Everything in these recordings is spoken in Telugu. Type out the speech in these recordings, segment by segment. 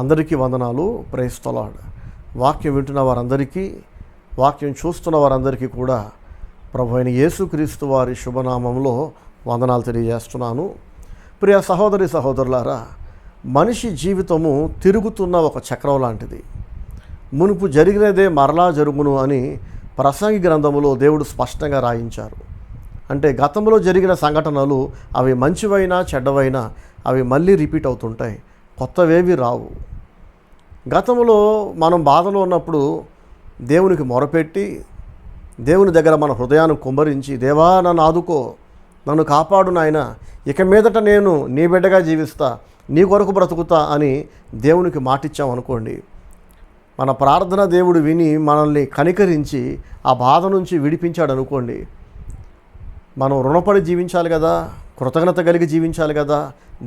అందరికీ వందనాలు. Praise the lord. వాక్యం వింటున్న వారందరికీ, వాక్యం చూస్తున్న వారందరికీ కూడా ప్రభు అయిన యేసుక్రీస్తు వారి శుభనామంలో వందనాలు తెలియజేస్తున్నాను. ప్రియ సహోదరి సహోదరులారా, మనిషి జీవితము తిరుగుతున్న ఒక చక్రం లాంటిది. మునుపు జరిగినదే మరలా జరుగును అని ప్రసంగి గ్రంథములో దేవుడు స్పష్టంగా రాయించారు. అంటే గతంలో జరిగిన సంఘటనలు అవి మంచివైనా చెడ్డవైనా అవి మళ్ళీ రిపీట్ అవుతుంటాయి, కొత్తవేవి రావు. గతంలో మనం బాధలో ఉన్నప్పుడు దేవునికి మొరపెట్టి దేవుని దగ్గర మన హృదయాన్ని కుమ్మరించి, దేవా నన్ను ఆదుకో, నన్ను కాపాడు నాయన, ఇక మీదట నేను నీ బిడ్డగా జీవిస్తా, నీ కొరకు బ్రతుకుతా అని దేవునికి మాటిచ్చామనుకోండి, మన ప్రార్థన దేవుడు విని మనల్ని కనికరించి ఆ బాధ నుంచి విడిపించాడు అనుకోండి, మనం రుణపడి జీవించాలి కదా, కృతజ్ఞత కలిగి జీవించాలి కదా,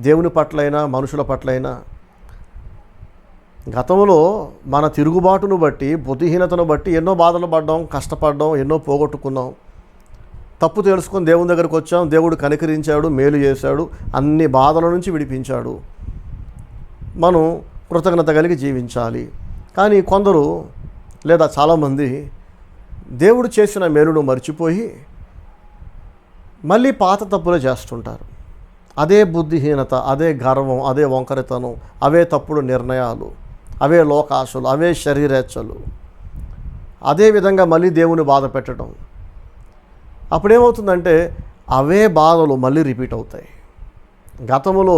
దేవుని పట్లైనా మనుషుల పట్లైనా. గతంలో మన తిరుగుబాటును బట్టి, బుద్ధిహీనతను బట్టి ఎన్నో బాధలు పడ్డాం, కష్టపడ్డాం, ఎన్నో పోగొట్టుకున్నాం. తప్పు తెలుసుకొని దేవుని దగ్గరికి వచ్చాం, దేవుడు కనికరించాడు, మేలు చేశాడు, అన్ని బాధల నుంచి విడిపించాడు. మనం కృతజ్ఞత కలిగి జీవించాలి. కానీ కొందరు లేదా చాలామంది దేవుడు చేసిన మేలును మర్చిపోయి మళ్ళీ పాత తప్పులే చేస్తుంటారు. అదే బుద్ధిహీనత, అదే గర్వం, అదే వంకరితనం, అవే తప్పుడు నిర్ణయాలు, అవే లోకాశలు, అవే శరీరేచ్ఛలు, అదే విధంగా మళ్ళీ దేవుని బాధ పెట్టడం. అప్పుడేమవుతుందంటే అవే బాధలు మళ్ళీ రిపీట్ అవుతాయి. గతంలో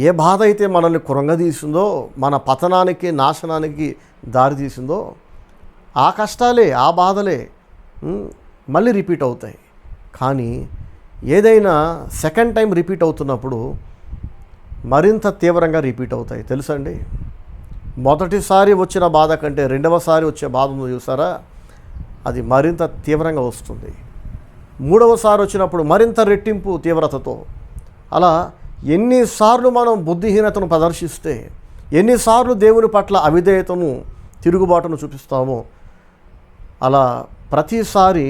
ఏ బాధ అయితే మనల్ని కృంగదీసిందో, మన పతనానికి నాశనానికి దారి తీసిందో, ఆ కష్టాలే, ఆ బాధలే మళ్ళీ రిపీట్ అవుతాయి. కానీ ఏదైనా సెకండ్ టైం రిపీట్ అవుతున్నప్పుడు మరింత తీవ్రంగా రిపీట్ అవుతాయి. తెలుసండి, మొదటిసారి వచ్చిన బాధ కంటే రెండవసారి వచ్చే బాధ ఉంది చూసారా, అది మరింత తీవ్రంగా వస్తుంది. మూడవసారి వచ్చినప్పుడు మరింత రెట్టింపు తీవ్రతతో. అలా ఎన్నిసార్లు మనం బుద్ధిహీనతను ప్రదర్శిస్తే, ఎన్నిసార్లు దేవుని పట్ల అవిధేయతను, తిరుగుబాటును చూపిస్తామో, అలా ప్రతిసారి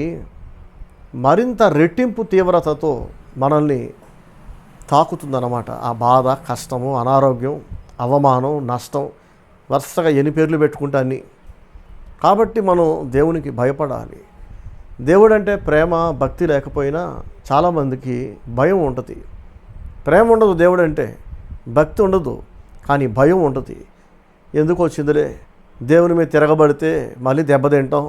మరింత రెట్టింపు తీవ్రతతో మనల్ని తాకుతుందన్నమాట. ఆ బాధ, కష్టము, అనారోగ్యం, అవమానం, నష్టం, వరుసగా ఎన్ని పేర్లు పెట్టుకుంటే అన్నీ. కాబట్టి మనం దేవునికి భయపడాలి. దేవుడు అంటే ప్రేమ, భక్తి లేకపోయినా చాలామందికి భయం ఉంటుంది. ప్రేమ ఉండదు దేవుడు అంటే, భక్తి ఉండదు, కానీ భయం ఉంటుంది. ఎందుకు వచ్చిందిలే, దేవుని మీద తిరగబడితే మళ్ళీ దెబ్బతింటాం,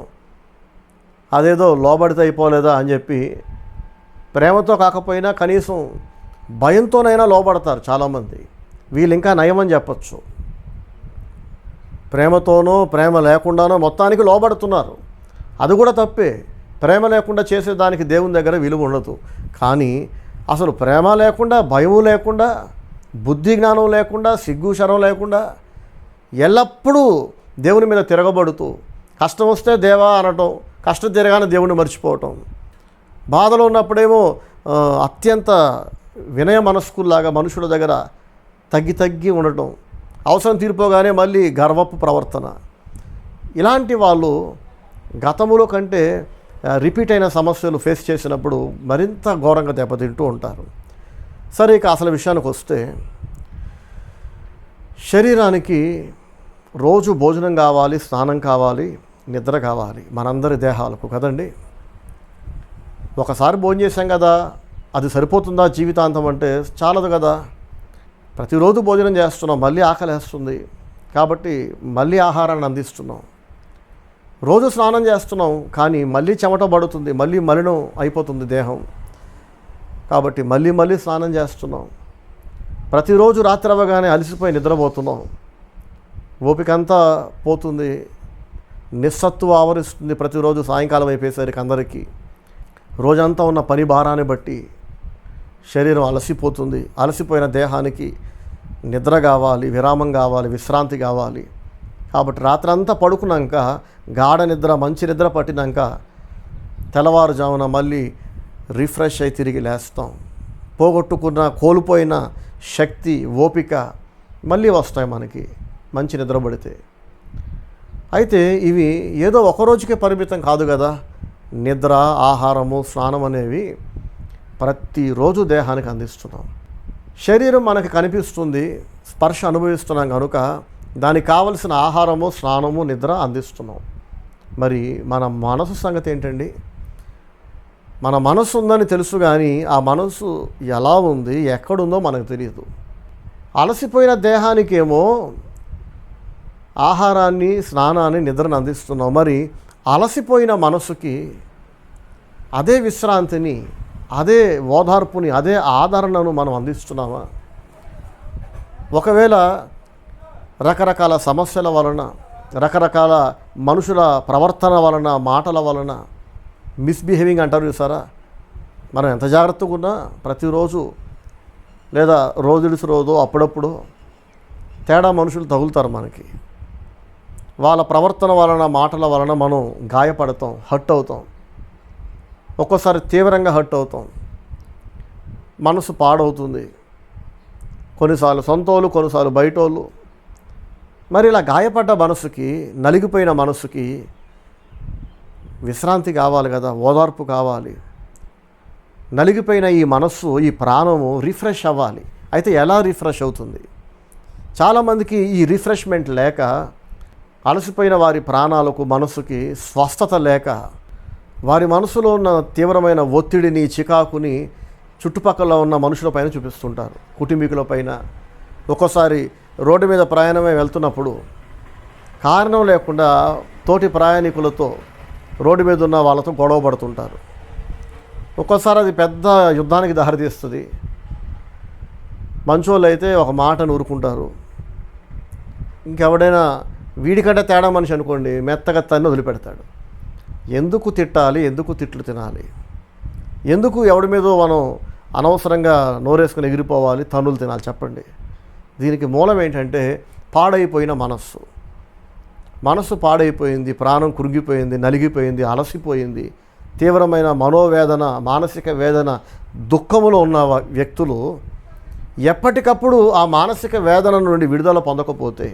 అదేదో లోబడితే అయిపోలేదా అని చెప్పి ప్రేమతో కాకపోయినా కనీసం భయంతోనైనా లోబడతారు చాలామంది. వీళ్ళు ఇంకా నయమని చెప్పచ్చు. ప్రేమతోనో ప్రేమ లేకుండానో మొత్తానికి లోబడుతున్నారు, అది కూడా తప్పే. ప్రేమ లేకుండా చేసేదానికి దేవుని దగ్గర విలువ ఉండదు. కానీ అసలు ప్రేమ లేకుండా, భయము లేకుండా, బుద్ధి జ్ఞానం లేకుండా, సిగ్గు శరం లేకుండా ఎల్లప్పుడూ దేవుని మీద తిరగబడుతూ, కష్టం వస్తే దేవా అనటం, కష్టం తిరగానే దేవుణ్ణి మర్చిపోవటం, బాధలో ఉన్నప్పుడేమో అత్యంత వినయ మనస్కుల్లాగా మనుషుల దగ్గర తగ్గి ఉండటం, అవసరం తీరిపోగానే మళ్ళీ గర్వపు ప్రవర్తన. ఇలాంటి వాళ్ళు గతములో కంటే రిపీట్ అయిన సమస్యలు ఫేస్ చేసినప్పుడు మరింత ఘోరంగా దెబ్బతింటూ ఉంటారు. సరే, ఇక అసలు విషయానికి వస్తే, శరీరానికి రోజు భోజనం కావాలి, స్నానం కావాలి, నిద్ర కావాలి, మనందరి దేహాలకు కదండి. ఒకసారి భోజనం చేశాం కదా, అది సరిపోతుందా జీవితాంతం అంటే? చాలదు కదా. ప్రతిరోజు భోజనం చేస్తున్నాం, మళ్ళీ ఆకలేస్తుంది కాబట్టి మళ్ళీ ఆహారాన్ని అందిస్తున్నాం. రోజు స్నానం చేస్తున్నాం, కానీ మళ్ళీ చెమట పడుతుంది, మళ్ళీ మలినం అయిపోతుంది దేహం, కాబట్టి మళ్ళీ స్నానం చేస్తున్నాం. ప్రతిరోజు రాత్రి అవ్వగానే అలసిపోయి నిద్రపోతున్నాం, ఓపిక అంతా పోతుంది, నిస్సత్తువ ఆవరిస్తుంది. ప్రతిరోజు సాయంకాలం అయిపోయేసరికి అందరికీ రోజంతా ఉన్న పని భారాన్ని బట్టి శరీరం అలసిపోతుంది. అలసిపోయిన దేహానికి నిద్ర కావాలి, విరామం కావాలి, విశ్రాంతి కావాలి. కాబట్టి రాత్రంతా పడుకున్నాక, గాఢ నిద్ర, మంచి నిద్ర పట్టినాక తెల్లవారుజామున మళ్ళీ రిఫ్రెష్ అయి తిరిగి లేస్తాం. పోగొట్టుకున్న, కోల్పోయిన శక్తి, ఓపిక మళ్ళీ వస్తాయి మనకి మంచి నిద్ర పడితే. అయితే ఇవి ఏదో ఒకరోజుకే పరిమితం కాదు కదా. నిద్ర, ఆహారము, స్నానం అనేవి ప్రతిరోజు దేహానికి అందిస్తున్నాం. శరీరం మనకు కనిపిస్తుంది, స్పర్శ అనుభవిస్తున్నాం కనుక దానికి కావలసిన ఆహారము, స్నానము, నిద్ర అందిస్తున్నాం. మరి మన మనసు సంగతి ఏంటండి? మన మనసు ఉందని తెలుసు కానీ ఆ మనసు ఎలా ఉంది, ఎక్కడుందో మనకు తెలియదు. అలసిపోయిన దేహానికేమో ఆహారాన్ని, స్నానాన్ని, నిద్రను అందిస్తున్నాం. మరి అలసిపోయిన మనసుకి అదే విశ్రాంతిని, అదే ఓదార్పుని, అదే ఆదరణను మనం అందిస్తున్నామా? ఒకవేళ రకరకాల సమస్యల వలన, రకరకాల మనుషుల ప్రవర్తన వలన, మాటల వలన, మిస్బిహేవింగ్ అంటారు చూసారా, మనం ఎంత జాగ్రత్తగా ఉన్నా ప్రతిరోజు లేదా రోజుడిసి రోజు అప్పుడప్పుడు తేడా మనుషులు తగులుతారు మనకి. వాళ్ళ ప్రవర్తన వలన, మాటల వలన మనం గాయపడతాం, హర్ట్ అవుతాం. ఒక్కోసారి తీవ్రంగా హర్ట్ అవుతాం, మనసు పాడవుతుంది. కొన్నిసార్లు సొంతోళ్ళు, కొన్నిసార్లు బయటోళ్ళు. మరి ఇలా గాయపడ్డ మనసుకి, నలిగిపోయిన మనసుకి విశ్రాంతి కావాలి కదా, ఓదార్పు కావాలి. నలిగిపోయిన ఈ మనస్సు, ఈ ప్రాణము రిఫ్రెష్ అవ్వాలి. అయితే ఎలా రిఫ్రెష్ అవుతుంది? చాలామందికి ఈ రిఫ్రెష్మెంట్ లేక, అలసిపోయిన వారి ప్రాణాలకు, మనసుకి స్వస్థత లేక, వారి మనసులో ఉన్న తీవ్రమైన ఒత్తిడిని, చికాకుని చుట్టుపక్కల ఉన్న మనుషులపైన చూపిస్తుంటారు, కుటుంబీకులపైన. ఒక్కోసారి రోడ్డు మీద ప్రయాణమే వెళ్తున్నప్పుడు కారణం లేకుండా తోటి ప్రయాణికులతో, రోడ్డు మీద ఉన్న వాళ్ళతో గొడవ పడుతుంటారు. ఒక్కోసారి అది పెద్ద యుద్ధానికి దారితీస్తుంది. మంచోళ్ళు అయితే ఒక మాటను ఊరుకుంటారు. ఇంకెవడైనా వీడికంటే తేడా మనిషి అనుకోండి, మెత్తగా తన్ని వదిలిపెడతాడు. ఎందుకు తిట్టాలి? ఎందుకు తిట్లు తినాలి? ఎందుకు ఎవడి మీదో మనం అనవసరంగా నోరేసుకుని ఎగిరిపోవాలి, తన్నులు తినాలి? చెప్పండి. దీనికి మూలం ఏంటంటే పాడైపోయిన మనస్సు. మనస్సు పాడైపోయింది, ప్రాణం కురిగిపోయింది, నలిగిపోయింది, అలసిపోయింది. తీవ్రమైన మనోవేదన, మానసిక వేదన, దుఃఖములో ఉన్న వ్యక్తులు ఎప్పటికప్పుడు ఆ మానసిక వేదన నుండి విడుదల పొందకపోతే,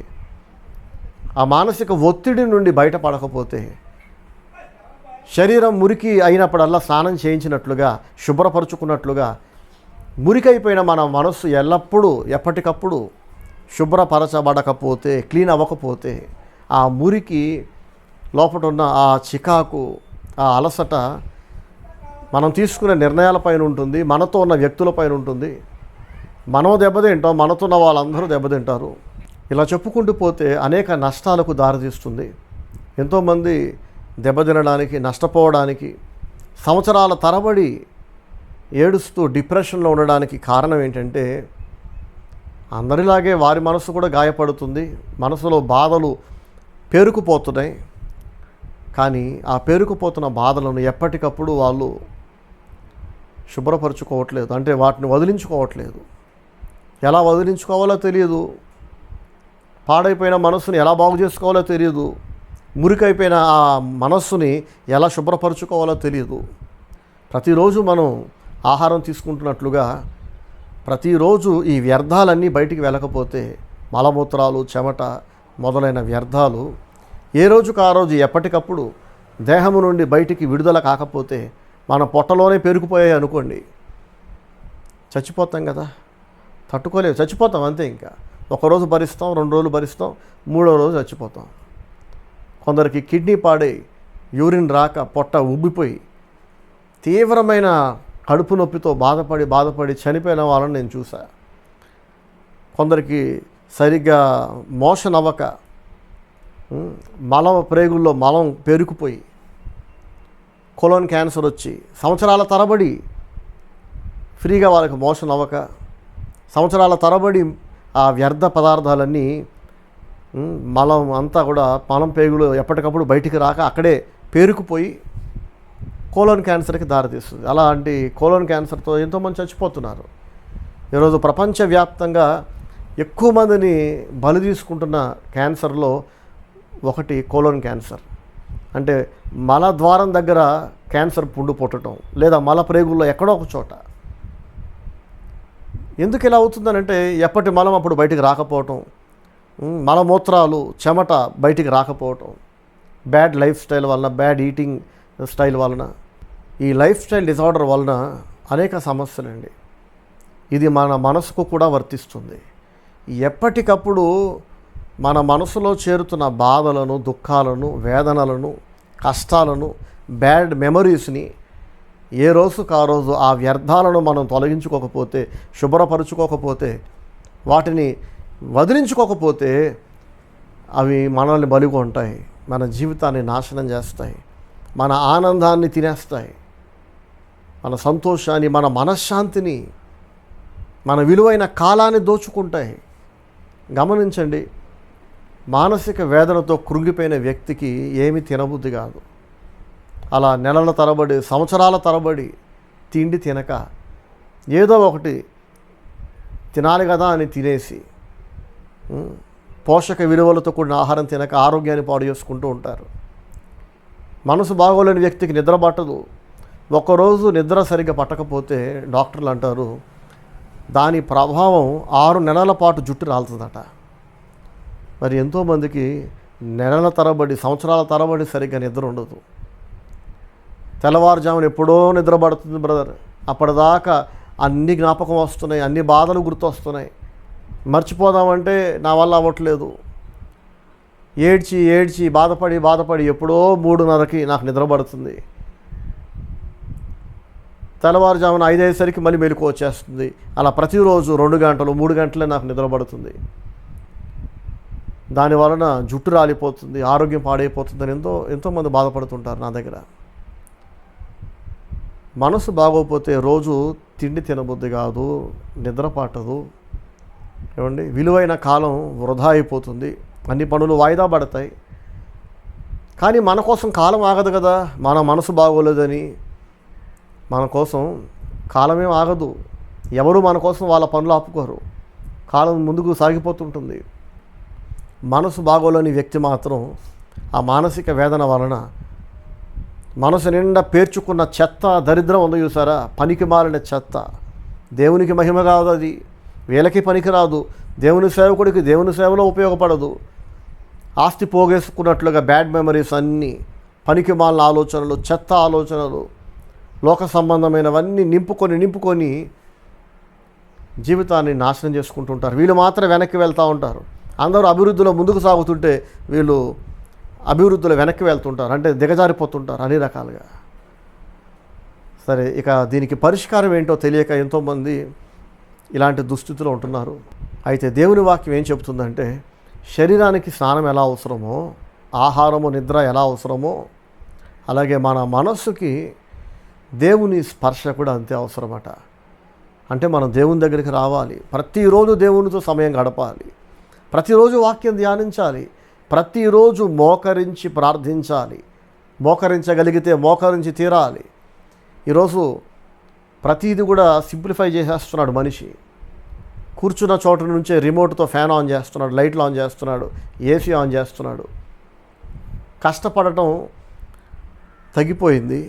ఆ మానసిక ఒత్తిడి నుండి బయటపడకపోతే, శరీరం మురికి అయినప్పుడల్లా స్నానం చేయించినట్లుగా, శుభ్రపరుచుకున్నట్లుగా, మురికైపోయిన మన మనస్సు ఎల్లప్పుడూ ఎప్పటికప్పుడు శుభ్రపరచబడకపోతే, క్లీన్ అవ్వకపోతే, ఆ మురికి లోపల ఉన్న ఆ చికాకు, ఆ అలసట మనం తీసుకునే నిర్ణయాలపైన ఉంటుంది, మనతో ఉన్న వ్యక్తులపైన ఉంటుంది. మనం దెబ్బతింటాం, మనతో ఉన్న వాళ్ళందరూ దెబ్బతింటారు. ఇలా చెప్పుకుంటూ పోతే అనేక నష్టాలకు దారితీస్తుంది. ఎంతోమంది దెబ్బతినడానికి, నష్టపోవడానికి, సంవత్సరాల తరబడి ఏడుస్తూ డిప్రెషన్లో ఉండడానికి కారణం ఏంటంటే, అందరిలాగే వారి మనసు కూడా గాయపడుతుంది, మనసులో బాధలు పేరుకుపోతున్నాయి. కానీ ఆ పేరుకుపోతున్న బాధలను ఎప్పటికప్పుడు వాళ్ళు శుభ్రపరచుకోవట్లేదు, అంటే వాటిని వదిలించుకోవట్లేదు. ఎలా వదిలించుకోవాలో తెలియదు, పాడైపోయిన మనస్సుని ఎలా బాగు చేసుకోవాలో తెలియదు, మురికైపోయిన ఆ మనస్సుని ఎలా శుభ్రపరచుకోవాలో తెలియదు. ప్రతిరోజు మనం ఆహారం తీసుకుంటున్నట్లుగా ప్రతిరోజు ఈ వ్యర్థాలన్నీ బయటికి వెళ్ళకపోతే, మలమూత్రాలు, చెమట మొదలైన వ్యర్థాలు ఏ రోజుకు ఆ రోజు ఎప్పటికప్పుడు దేహము నుండి బయటికి విడుదల కాకపోతే, మన పొట్టలోనే పెరిగిపోయాయి అనుకోండి, చచ్చిపోతాం కదా. తట్టుకోలేవు, చచ్చిపోతాం అంతే. ఇంకా ఒకరోజు భరిస్తాం, 2 రోజులు భరిస్తాం, 3వ రోజు చచ్చిపోతాం. కొందరికి కిడ్నీ పాడై, యూరిన్ రాక, పొట్ట ఉబ్బిపోయి తీవ్రమైన కడుపు నొప్పితో బాధపడి చనిపోయిన వాళ్ళని నేను చూసా. కొందరికి సరిగ్గా మోషన్ అవ్వక, మల ప్రేగుల్లో మలం పేరుకుపోయి, కొలోన్ క్యాన్సర్ వచ్చి సంవత్సరాల తరబడి ఫ్రీగా వాళ్ళకి మోషన్ అవ్వక, సంవత్సరాల తరబడి ఆ వ్యర్థ పదార్థాలన్నీ, మలం అంతా కూడా, మలం పేగులు ఎప్పటికప్పుడు బయటికి రాక అక్కడే పేరుకుపోయి కోలోన్ క్యాన్సర్కి దారితీస్తుంది. అలాంటి కోలోన్ క్యాన్సర్తో ఎంతోమంది చచ్చిపోతున్నారు. ఈరోజు ప్రపంచవ్యాప్తంగా ఎక్కువ మందిని బలి తీసుకుంటున్న క్యాన్సర్లో ఒకటి కోలోన్ క్యాన్సర్. అంటే మలద్వారం దగ్గర క్యాన్సర్ పుండు పుట్టడం, లేదా మల ప్రేగుల్లో ఎక్కడో ఒక చోట. ఎందుకు ఇలా అవుతుందనంటే, ఎప్పటి మలం అప్పుడు బయటికి రాకపోవటం, మలమూత్రాలు, చెమట బయటికి రాకపోవటం, బ్యాడ్ లైఫ్ స్టైల్ వలన, బ్యాడ్ ఈటింగ్ స్టైల్ వలన, ఈ లైఫ్ స్టైల్ డిజార్డర్ వలన అనేక సమస్యలండి. ఇది మన మనసుకు కూడా వర్తిస్తుంది. ఎప్పటికప్పుడు మన మనసులో చేరుతున్న బాధలను, దుఃఖాలను, వేదనలను, కష్టాలను, బ్యాడ్ మెమరీస్ని ఏ రోజుకు ఆ రోజు ఆ వ్యర్థాలను మనం తొలగించుకోకపోతే, శుభ్రపరుచుకోకపోతే, వాటిని వదిలించుకోకపోతే అవి మనల్ని బలిగొంటాయి, మన జీవితాన్ని నాశనం చేస్తాయి, మన ఆనందాన్ని తినేస్తాయి, మన సంతోషాన్ని, మన మనశ్శాంతిని, మన విలువైన కాలాన్ని దోచుకుంటాయి. గమనించండి, మానసిక వేదనతో కృంగిపోయిన వ్యక్తికి ఏమీ తినబుద్ధి కాదు. అలా నెలల తరబడి, సంవత్సరాల తరబడి తిండి తినక ఏదో ఒకటి తినాలి కదా అని తినేసి పోషక విలువలతో కూడిన ఆహారం తినక ఆరోగ్యాన్ని పాడు చేసుకుంటూ ఉంటారు. మనసు బాగోలేని వ్యక్తికి నిద్ర పట్టదు. ఒక్కరోజు నిద్ర సరిగ్గా పట్టకపోతే డాక్టర్లు అంటారు దాని ప్రభావం 6 నెలల పాటు జుట్టు రాలుతుందట. మరి ఎంతోమందికి నెలల తరబడి, సంవత్సరాల తరబడి సరిగ్గా నిద్ర ఉండదు. తెల్లవారుజామున ఎప్పుడో నిద్ర పడుతుంది బ్రదర్, అప్పటిదాకా అన్ని జ్ఞాపకం వస్తున్నాయి, అన్ని బాధలు గుర్తొస్తున్నాయి, మర్చిపోదామంటే నా వల్ల అవ్వట్లేదు. ఏడ్చి ఏడ్చి బాధపడి ఎప్పుడో 3:30కి నాకు నిద్ర పడుతుంది. తెల్లవారుజామున 5 అయ్యేసరికి మళ్ళీ మెలకువ వచ్చేస్తుంది. అలా ప్రతిరోజు 2 గంటలు 3 గంటలే నాకు నిద్ర పడుతుంది. దానివలన జుట్టు రాలిపోతుంది, ఆరోగ్యం పాడైపోతుందని ఎంతోమంది బాధపడుతుంటారు నా దగ్గర. మనసు బాగోకపోతే రోజు తిండి తినబుద్ధి కాదు, నిద్ర పట్టదు. ఏమండి, విలువైన కాలం వృధా అయిపోతుంది, అన్ని పనులు వాయిదా పడతాయి. కానీ మన కోసం కాలం ఆగదు కదా. మన మనసు బాగోలేదని మన కోసం కాలమేం ఆగదు. ఎవరు మన కోసం వాళ్ళ పనులు ఆపుకోరు, కాలం ముందుకు సాగిపోతుంటుంది. మనసు బాగోలేని వ్యక్తి మాత్రం ఆ మానసిక వేదన వలన మనసు నిండా పేర్చుకున్న చెత్త, దరిద్రం ఉంది చూసారా, పనికి మాలిన చెత్త. దేవునికి మహిమ కాదు అది, వీళ్ళకి పనికి రాదు, దేవుని సేవకుడికి దేవుని సేవలో ఉపయోగపడదు. ఆస్తి పోగేసుకున్నట్లుగా బ్యాడ్ మెమరీస్ అన్నీ, పనికి మాలిన ఆలోచనలు, చెత్త ఆలోచనలు, లోక సంబంధమైనవన్నీ నింపుకొని జీవితాన్ని నాశనం చేసుకుంటుంటారు. వీళ్ళు మాత్రం వెనక్కి వెళ్తూ ఉంటారు. అందరూ అభివృద్ధిలో ముందుకు సాగుతుంటే వీళ్ళు అభివృద్ధిలో వెనక్కి వెళ్తుంటారు, అంటే దిగజారిపోతుంటారు అన్ని రకాలుగా. సరే, ఇక దీనికి పరిష్కారం ఏంటో తెలియక ఎంతోమంది ఇలాంటి దుస్థితిలో ఉంటున్నారు. అయితే దేవుని వాక్యం ఏం చెబుతుందంటే, శరీరానికి స్నానం ఎలా అవసరమో, ఆహారము, నిద్ర ఎలా అవసరమో, అలాగే మన మనస్సుకి దేవుని స్పర్శ కూడా అంతే అవసరమట. అంటే మనం దేవుని దగ్గరికి రావాలి, ప్రతిరోజు దేవునితో సమయం గడపాలి, ప్రతిరోజు వాక్యం ధ్యానించాలి, ప్రతిరోజు మోకరించి ప్రార్థించాలి. మోకరించగలిగితే మోకరించి తీరాలి. ఈరోజు ప్రతిదీ కూడా సింప్లిఫై చేసేస్తున్నాడు మనిషి. కూర్చున్న చోట నుంచే రిమోట్తో ఫ్యాన్ ఆన్ చేస్తున్నాడు, లైట్లు ఆన్ చేస్తున్నాడు, ఏసీ ఆన్ చేస్తున్నాడు. కష్టపడటం తగ్గిపోయింది,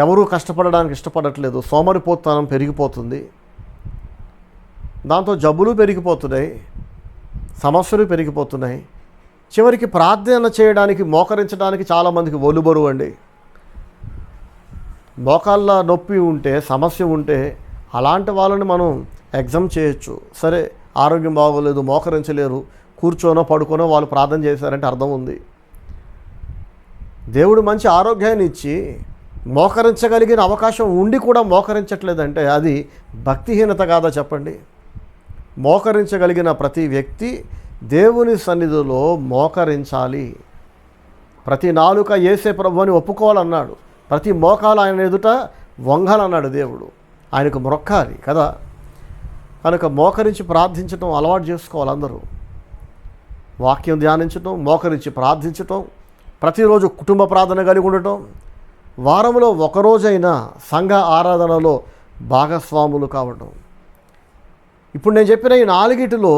ఎవరూ కష్టపడడానికి ఇష్టపడట్లేదు. సోమరిపోతనం పెరిగిపోతుంది, దాంతో జబ్బులు పెరిగిపోతున్నాయి, సమస్యలు పెరిగిపోతున్నాయి. చివరికి ప్రార్థన చేయడానికి, మోకరించడానికి చాలామందికి ఒలుబరువు అండి. మోకాళ్ళ నొప్పి ఉంటే, సమస్య ఉంటే అలాంటి వాళ్ళని మనం ఎగ్జామ్ చేయొచ్చు. సరే, ఆరోగ్యం బాగోలేదు, మోకరించలేరు, కూర్చోనో పడుకోనో వాళ్ళు ప్రార్థన చేశారంటే అర్థం ఉంది. దేవుడు మంచి ఆరోగ్యాన్ని ఇచ్చి మోకరించగలిగిన అవకాశం ఉండి కూడా మోకరించట్లేదంటే అది భక్తిహీనత కాదా చెప్పండి? మోకరించగలిగిన ప్రతి వ్యక్తి దేవుని సన్నిధిలో మోకరించాలి. ప్రతి నాలుక యేసే ప్రభువుని ఒప్పుకోవాలన్నాడు, ప్రతి మోకాలు ఆయన ఎదుట వంగాలన్నాడు దేవుడు. ఆయనకు మొక్కాలి కదా. కనుక మోకరించి ప్రార్థించడం అలవాటు చేసుకోవాలి అందరూ. వాక్యం ధ్యానించడం, మోకరించి ప్రార్థించటం, ప్రతిరోజు కుటుంబ ప్రార్థన కలిగి ఉండటం, వారంలో ఒకరోజైనా సంఘ ఆరాధనలో భాగస్వాములు కావడం. ఇప్పుడు నేను చెప్పిన ఈ 4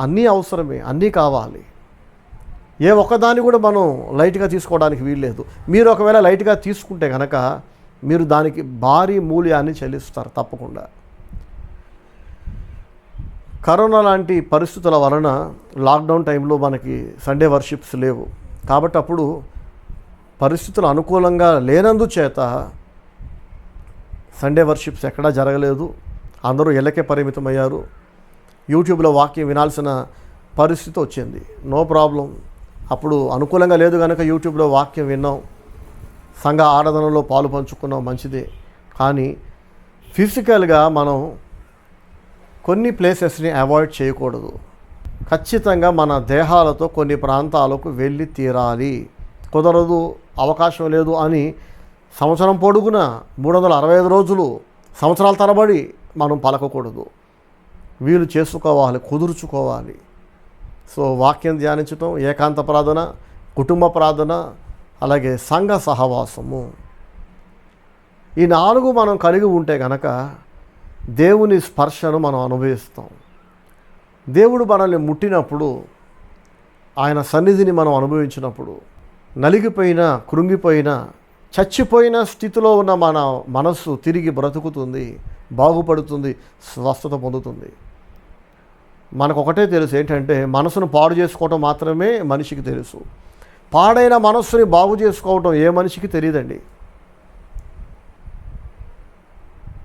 అన్నీ అవసరమే, అన్నీ కావాలి. ఏ ఒక్కదాన్ని కూడా మనం లైట్గా తీసుకోవడానికి వీల్లేదు. మీరు ఒకవేళ లైట్గా తీసుకుంటే కనుక మీరు దానికి భారీ మూల్యాన్ని చెల్లిస్తారు తప్పకుండా. కరోనా లాంటి పరిస్థితుల వలన లాక్డౌన్ టైంలో మనకి సండే వర్షిప్స్ లేవు. కాబట్టి అప్పుడు పరిస్థితులు అనుకూలంగా లేనందుచేత సండే వర్షిప్స్ ఎక్కడా జరగలేదు. అందరూ ఇళ్ళకే పరిమితమయ్యారు. యూట్యూబ్లో వాక్యం వినాల్సిన పరిస్థితి వచ్చింది. నో ప్రాబ్లం, అప్పుడు అనుకూలంగా లేదు కనుక యూట్యూబ్లో వాక్యం విన్నాం, సంఘ ఆరాధనలో పాలు పంచుకున్నాం, మంచిదే. కానీ ఫిజికల్గా మనం కొన్ని ప్లేసెస్ని అవాయిడ్ చేయకూడదు. ఖచ్చితంగా మన దేహాలతో కొన్ని ప్రాంతాలకు వెళ్ళి తీరాలి. కుదరదు, అవకాశం లేదు అని సంవత్సరం పొడుగున 365 రోజులు సంవత్సరాల తరబడి మనం పలకకూడదు. వీలు చేసుకోవాలి, కుదుర్చుకోవాలి. సో వాక్యం ధ్యానించటం, ఏకాంత ప్రార్థన, కుటుంబ ప్రార్థన, అలాగే సంఘ సహవాసము, ఈ 4 మనం కలిగి ఉంటే కనుక దేవుని స్పర్శను మనం అనుభవిస్తాం. దేవుడు మనల్ని ముట్టినప్పుడు, ఆయన సన్నిధిని మనం అనుభవించినప్పుడు, నలిగిపోయిన, కృంగిపోయిన, చచ్చిపోయిన స్థితిలో ఉన్న మన మనస్సు తిరిగి బ్రతుకుతుంది, బాగుపడుతుంది, స్వస్థత పొందుతుంది. మనకు ఒకటే తెలుసు, ఏంటంటే మనసును పాడు చేసుకోవటం మాత్రమే మనిషికి తెలుసు. పాడైన మనస్సుని బాగు చేసుకోవటం ఏ మనిషికి తెలియదండి.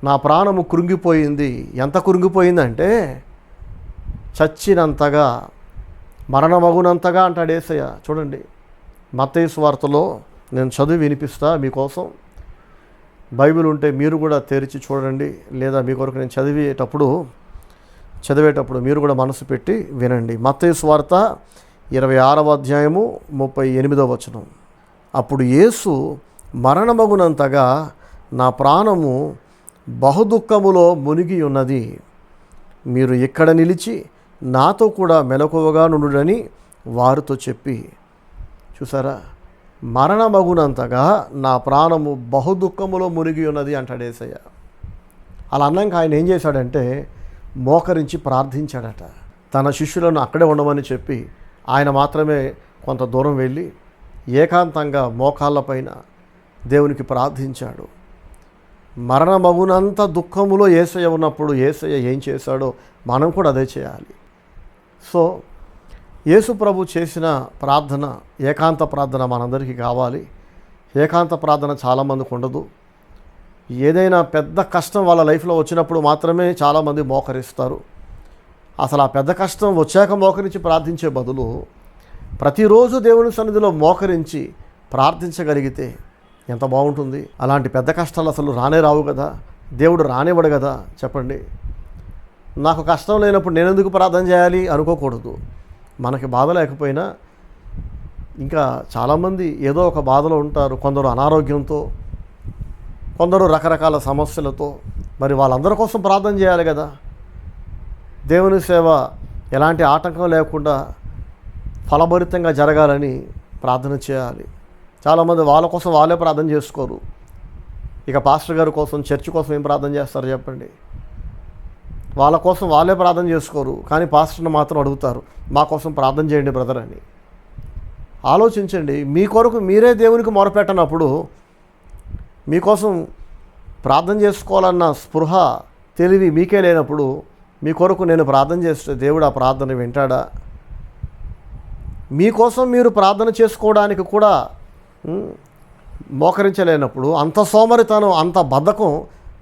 నా ప్రాణము కృంగిపోయింది. ఎంత కృంగిపోయిందంటే చచ్చినంతగా, మరణమగునంతగా అంటాడు యేసయ్య. చూడండి, మత్తయి సువార్తలో నేను చదివి వినిపిస్తా మీకోసం. బైబిల్ ఉంటే మీరు కూడా తెరిచి చూడండి, లేదా మీ కొరకు నేను చదివేటప్పుడు మీరు కూడా మనసు పెట్టి వినండి. మత్తయి సువార్త 26వ అధ్యాయము 38వ వచనం. అప్పుడు యేసు, మరణమగునంతగా నా ప్రాణము బహుదుఃఖములో మునిగి ఉన్నది, మీరు ఇక్కడ నిలిచి నాతో కూడా మెలకువగా నుండుడని వారితో చెప్పి. చూసారా, మరణమగునంతగా నా ప్రాణము బహుదుఃఖములో మునిగి ఉన్నది అంటాడు యేసయ్య. అలా అన్నాక ఆయన ఏం చేశాడంటే మోకరించి ప్రార్థించాడట. తన శిష్యులను అక్కడే ఉండమని చెప్పి ఆయన మాత్రమే కొంత దూరం వెళ్ళి ఏకాంతంగా మోకాళ్ళపైన దేవునికి ప్రార్థించాడు. మరణమగునంత దుఃఖములో యేసయ్య ఉన్నప్పుడు యేసయ్య ఏం చేశాడో మనం కూడా అదే చేయాలి. సో యేసు ప్రభు చేసిన ప్రార్థన, ఏకాంత ప్రార్థన మనందరికీ కావాలి. ఏకాంత ప్రార్థన చాలామందికి ఉండదు. ఏదైనా పెద్ద కష్టం వాళ్ళ లైఫ్లో వచ్చినప్పుడు మాత్రమే చాలామంది మోకరిస్తారు. అసలు ఆ పెద్ద కష్టం వచ్చాక మోకరించి ప్రార్థించే బదులు ప్రతిరోజు దేవుని సన్నిధిలో మోకరించి ప్రార్థించగలిగితే ఎంత బాగుంటుంది. అలాంటి పెద్ద కష్టాలు అసలు రానే రావు కదా, దేవుడు రానివ్వడు కదా. చెప్పండి, నాకు కష్టం లేనప్పుడు నేను ఎందుకు ప్రార్థన చేయాలి అనుకోకూడదు. మనకి బాధ లేకపోయినా ఇంకా చాలామంది ఏదో ఒక బాధలో ఉంటారు. కొందరు అనారోగ్యంతో, కొందరు రకరకాల సమస్యలతో. మరి వాళ్ళందరి కోసం ప్రార్థన చేయాలి కదా. దేవుని సేవ ఎలాంటి ఆటంకం లేకుండా ఫలభరితంగా జరగాలని ప్రార్థన చేయాలి. చాలామంది వాళ్ళ కోసం వాళ్ళే ప్రార్థన చేసుకోరు. ఇక పాస్టర్ గారి కోసం, చర్చ్ కోసం ఏం ప్రార్థన చేస్తారు చెప్పండి. వాళ్ళ కోసం వాళ్ళే ప్రార్థన చేసుకోరు, కానీ పాస్టర్ని మాత్రం అడుగుతారు, మా కోసం ప్రార్థన చేయండి బ్రదర్ అని. ఆలోచించండి, మీ కొరకు మీరే దేవునికి మొరపెట్టనప్పుడు, మీకోసం ప్రార్థన చేసుకోవాలన్న స్పృహ, తెలివి మీకే లేనప్పుడు మీ కొరకు నేను ప్రార్థన చేస్తే దేవుడు ఆ ప్రార్థన వింటాడా? మీకోసం మీరు ప్రార్థన చేసుకోవడానికి కూడా మోకరించలేనప్పుడు, అంత సోమరితనం, అంత బద్ధకం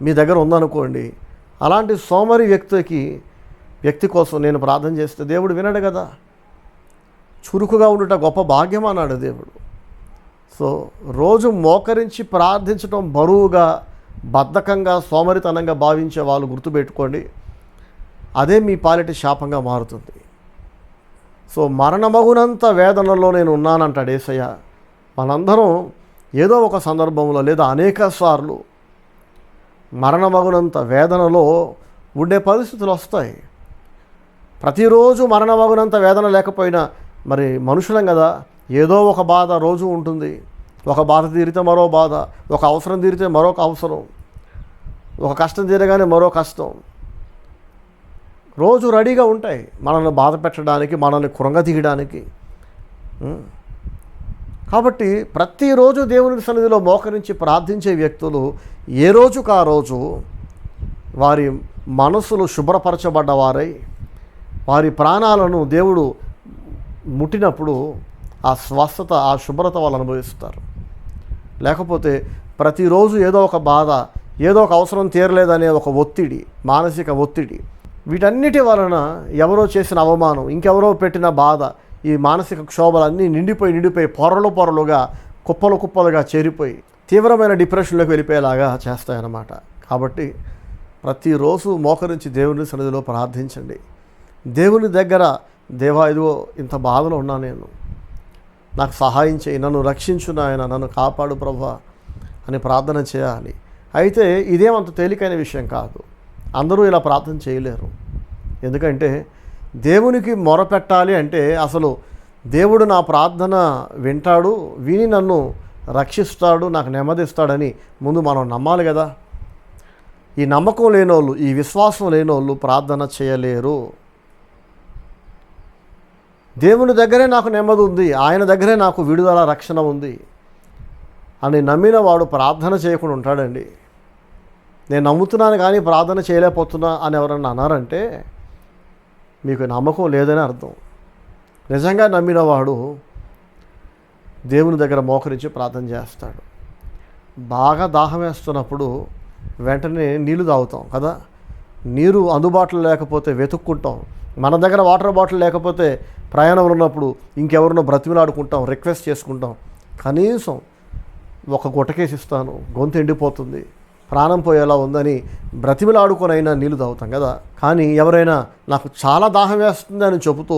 మీ దగ్గర ఉందనుకోండి, అలాంటి సోమరి వ్యక్తి కోసం నేను ప్రార్థన చేస్తే దేవుడు వినడు కదా. చురుకుగా ఉండుట గొప్ప భాగ్యం అన్నాడు దేవుడు. సో రోజు మోకరించి ప్రార్థించడం బరువుగా, బద్ధకంగా, సోమరితనంగా భావించే వాళ్ళు గుర్తుపెట్టుకోండి, అదే మీ పాలిటి శాపంగా మారుతుంది. సో మరణమగునంత వేదనలో నేను ఉన్నానంటాడు యేసయ్య. మనందరం ఏదో ఒక సందర్భంలో లేదా అనేక సార్లు మరణమగునంత వేదనలో ఉండే పరిస్థితులు వస్తాయి. ప్రతిరోజు మరణమగునంత వేదన లేకపోయినా మరి మనుషులం కదా, ఏదో ఒక బాధ రోజు ఉంటుంది. ఒక బాధ తీరితే మరో బాధ, ఒక అవసరం తీరితే మరొక అవసరం, ఒక కష్టం తీరగానే మరో కష్టం. రోజు రెడీగా ఉంటాయి మనల్ని బాధ పెట్టడానికి, మనల్ని కృంగతీయడానికి. కాబట్టి ప్రతిరోజు దేవుని సన్నిధిలో మోకరించి ప్రార్థించే వ్యక్తులు ఏ రోజుకు ఆ రోజు వారి మనసులు శుభ్రపరచబడ్డవారై, వారి ప్రాణాలను దేవుడు ముట్టినప్పుడు ఆ స్వస్థత, ఆ శుభ్రత వాళ్ళు అనుభవిస్తారు. లేకపోతే ప్రతిరోజు ఏదో ఒక బాధ, ఏదో ఒక అవసరం తీరలేదనే ఒక ఒత్తిడి, మానసిక ఒత్తిడి, వీటన్నిటి వలన ఎవరో చేసిన అవమానం, ఇంకెవరో పెట్టిన బాధ, ఈ మానసిక క్షోభలన్నీ నిండిపోయి పొరలుగా కుప్పలుగా చేరిపోయి తీవ్రమైన డిప్రెషన్లోకి వెళ్ళిపోయేలాగా చేస్తాయన్నమాట. కాబట్టి ప్రతిరోజు మోకరించి దేవుని సన్నిధిలో ప్రార్థించండి. దేవుని దగ్గర, దేవా ఇదిగో ఇంత బాధలో ఉన్నా, నేను నాకు సహాయం చేయి, నన్ను రక్షించు నాయన, నన్ను కాపాడు ప్రభువా అని ప్రార్థన చేయాలి. అయితే ఇదేమంత తేలికైన విషయం కాదు. అందరూ ఇలా ప్రార్థన చేయలేరు. ఎందుకంటే దేవునికి మొరపెట్టాలి అంటే అసలు దేవుడు నా ప్రార్థన వింటాడు, విని నన్ను రక్షిస్తాడు, నాకు నెమ్మదిస్తాడని ముందు మనం నమ్మాలి కదా. ఈ నమ్మకం లేనోళ్ళు, ఈ విశ్వాసం లేనోళ్ళు ప్రార్థన చేయలేరు. దేవుని దగ్గరే నాకు నెమ్మది ఉంది, ఆయన దగ్గరే నాకు విడుదల, రక్షణ ఉంది అని నమ్మిన వాడు ప్రార్థన చేయకుండా ఉంటాడండి. నేను నమ్ముతున్నాను కానీ ప్రార్థన చేయలేకపోతున్నా అని ఎవరన్నా అన్నారంటే మీకు నమ్మకం లేదని అర్థం. నిజంగా నమ్మిన వాడు దేవుని దగ్గర మోకరించి ప్రార్థన చేస్తాడు. బాగా దాహం వేస్తున్నప్పుడు వెంటనే నీళ్లు తాగుతాం కదా. నీరు అందుబాటులో లేకపోతే వెతుక్కుంటాం. మన దగ్గర వాటర్ బాటిల్ లేకపోతే ప్రయాణంలో ఉన్నప్పుడు ఇంకెవరినో బ్రతిమలాడుకుంటాం, రిక్వెస్ట్ చేసుకుంటాం. కనీసం ఒక గుట్టకేసి ఇస్తాను, గొంతు ఎండిపోతుంది, ప్రాణం పోయేలా ఉందని బ్రతిమలాడుకొనైనా నీళ్ళు తాగుతాం కదా. కానీ ఎవరైనా నాకు చాలా దాహం వేస్తుంది అని చెబుతూ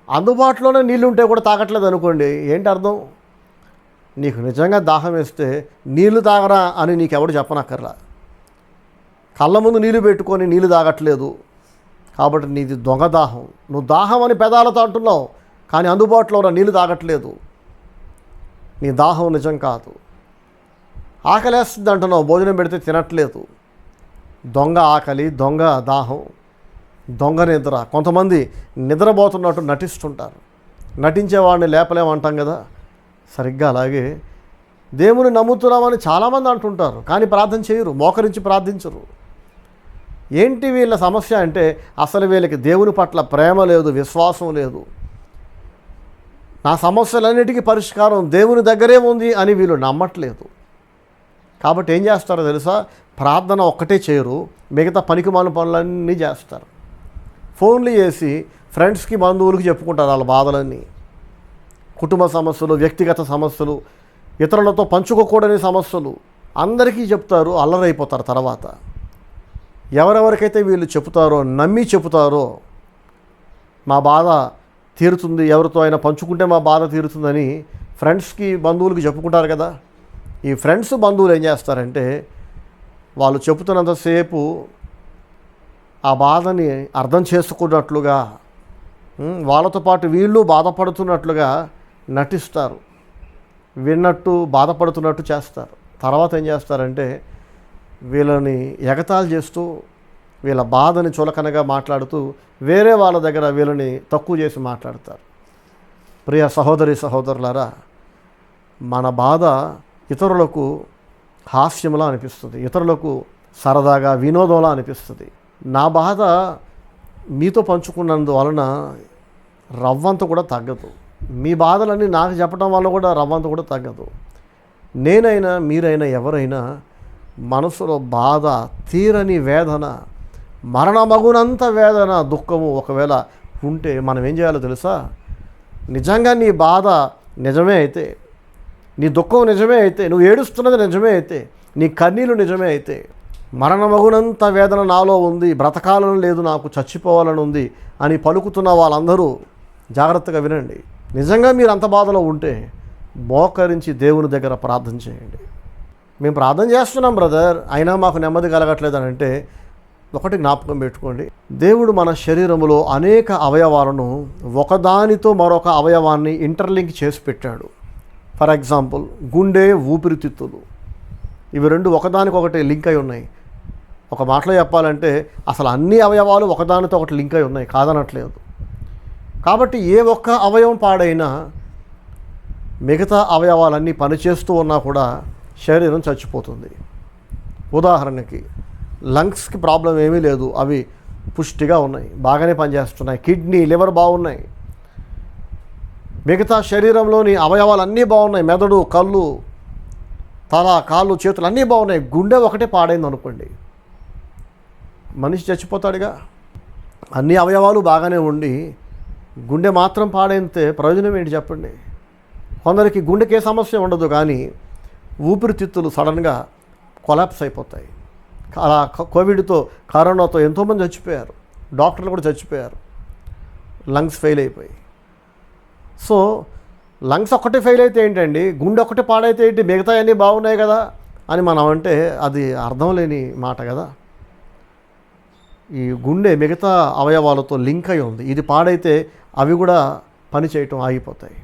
అందుబాటులోనే నీళ్ళు ఉంటే కూడా తాగట్లేదు అనుకోండి, ఏంటి అర్థం? నీకు నిజంగా దాహం వేస్తే నీళ్లు తాగరా అని నీకెవడు చెప్పనక్కర్లా. కళ్ళ ముందు నీళ్లు పెట్టుకొని నీళ్లు తాగట్లేదు కాబట్టి నీది దొంగ దాహం. నువ్వు దాహం అని పెదాలతో అంటున్నావు కానీ అందుబాటులో ఉన్న నీళ్లు తాగట్లేదు. నీ దాహం నిజం కాదు. ఆకలేస్తుంది అంటున్నావు, భోజనం పెడితే తినట్లేదు. దొంగ ఆకలి, దొంగ దాహం, దొంగ నిద్ర. కొంతమంది నిద్రపోతున్నట్టు నటిస్తుంటారు. నటించేవాడిని లేపలేమంటాం కదా. సరిగ్గా అలాగే దేవుని నమ్ముతున్నామని చాలామంది అంటుంటారు కానీ ప్రార్థన చేయరు, మోకరించి ప్రార్థించరు. ఏంటి వీళ్ళ సమస్య అంటే అసలు వీళ్ళకి దేవుని పట్ల ప్రేమ లేదు, విశ్వాసం లేదు. నా సమస్యలన్నిటికీ పరిష్కారం దేవుని దగ్గరే ఉంది అని వీళ్ళు నమ్మట్లేదు. కాబట్టి ఏం చేస్తారో తెలుసా? ప్రార్థన ఒక్కటే చేయరు, మిగతా పనికిమాలిన పనులన్నీ చేస్తారు. ఫోన్లు చేసి ఫ్రెండ్స్కి, బంధువులకి చెప్పుకుంటారు వాళ్ళ బాధలన్నీ. కుటుంబ సమస్యలు, వ్యక్తిగత సమస్యలు, ఇతరులతో పంచుకోకూడని సమస్యలు అందరికీ చెప్తారు, అల్లరైపోతారు. తర్వాత ఎవరెవరికైతే వీళ్ళు చెప్తారో, నమ్మి చెప్తారో మా బాధ తీరుతుంది, ఎవరితో అయినా పంచుకుంటే మా బాధ తీరుతుందని ఫ్రెండ్స్కి, బంధువులకి చెప్పుకుంటారు కదా. ఈ ఫ్రెండ్స్, బంధువులు ఏం చేస్తారంటే వాళ్ళు చెబుతున్నంతసేపు ఆ బాధని అర్థం చేసుకున్నట్లుగా, వాళ్ళతో పాటు వీళ్ళు బాధపడుతున్నట్లుగా నటిస్తారు, విన్నట్టు బాధపడుతున్నట్టు చేస్తారు. తర్వాత ఏం చేస్తారంటే వీళ్ళని ఎగతాళి చేస్తూ, వీళ్ళ బాధని చులకనగా మాట్లాడుతూ వేరే వాళ్ళ దగ్గర వీళ్ళని తక్కువ చేసి మాట్లాడతారు. ప్రియ సహోదరి సహోదరులారా, మన బాధ ఇతరులకు హాస్యంలా అనిపిస్తుంది, ఇతరులకు సరదాగా వినోదంలా అనిపిస్తుంది. నా బాధ మీతో పంచుకున్నందువలన రవ్వంత కూడా తగ్గదు. మీ బాధలన్నీ నాకు చెప్పడం వల్ల కూడా రవ్వంత కూడా తగ్గదు. నేనైనా మీరైనా ఎవరైనా మనసులో బాధ, తీరని వేదన, మరణమగునంత వేదన, దుఃఖము ఒకవేళ ఉంటే మనం ఏం చేయాలో తెలుసా? నిజంగా నీ బాధ నిజమే అయితే, నీ దుఃఖం నిజమే అయితే, నువ్వు ఏడుస్తున్నది నిజమే అయితే, నీ కన్నీళ్ళు నిజమే అయితే, మరణమగునంత వేదన నాలో ఉంది, బ్రతకాలని లేదు, నాకు చచ్చిపోవాలని ఉంది అని పలుకుతున్న వాళ్ళందరూ జాగ్రత్తగా వినండి. నిజంగా మీరు అంత బాధలో ఉంటే మోకరించి దేవుని దగ్గర ప్రార్థన చేయండి. మేము ప్రార్థన చేస్తున్నాం బ్రదర్, అయినా మాకు నెమ్మది కలగట్లేదు అని అంటే ఒకటి జ్ఞాపకం పెట్టుకోండి. దేవుడు మన శరీరంలో అనేక అవయవాలను ఒకదానితో మరొక అవయవాన్ని ఇంటర్లింక్ చేసి పెట్టాడు. ఫర్ ఎగ్జాంపుల్ గుండె, ఊపిరితిత్తులు, ఇవి రెండు ఒకదానికొకటి లింక్ అయి ఉన్నాయి. ఒక మాటలో చెప్పాలంటే అసలు అన్ని అవయవాలు ఒకదానితో ఒకటి లింక్ అయి ఉన్నాయి, కాదనట్లేదు. కాబట్టి ఏ ఒక్క అవయవం పాడైనా మిగతా అవయవాలన్నీ పనిచేస్తూ ఉన్నా కూడా శరీరం చచ్చిపోతుంది. ఉదాహరణకి లంగ్స్కి ప్రాబ్లం ఏమీ లేదు, అవి పుష్టిగా ఉన్నాయి, బాగానే పనిచేస్తున్నాయి. కిడ్నీ, లివర్ బాగున్నాయి. మిగతా శరీరంలోని అవయవాలు అన్నీ బాగున్నాయి, మెదడు, కళ్ళు, తల, కాళ్ళు, చేతులు అన్నీ బాగున్నాయి, గుండె ఒకటే పాడైంది అనుకోండి, మనిషి చచ్చిపోతాడుగా. అన్ని అవయవాలు బాగానే ఉండి గుండె మాత్రం పాడైతే ప్రయోజనం ఏంటి చెప్పండి? కొందరికి గుండెకి ఏ సమస్య ఉండదు, కానీ ఊపిరితిత్తులు సడన్గా కొలాప్స్ అయిపోతాయి. అలా కోవిడ్తో, కరోనాతో ఎంతోమంది చచ్చిపోయారు, డాక్టర్లు కూడా చచ్చిపోయారు, లంగ్స్ ఫెయిల్ అయిపోయి. సో లంగ్స్ ఒక్కటే ఫెయిల్ అయితే ఏంటండి, గుండె ఒక్కటే పాడైతే ఏంటి, మిగతా అన్నీ బాగున్నాయి కదా అని మనం అంటే అది అర్థం లేని మాట కదా. ఈ గుండె మిగతా అవయవాలతో లింక్ అయి ఉంది, ఇది పాడైతే అవి కూడా పని చేయటం ఆగిపోతాయి.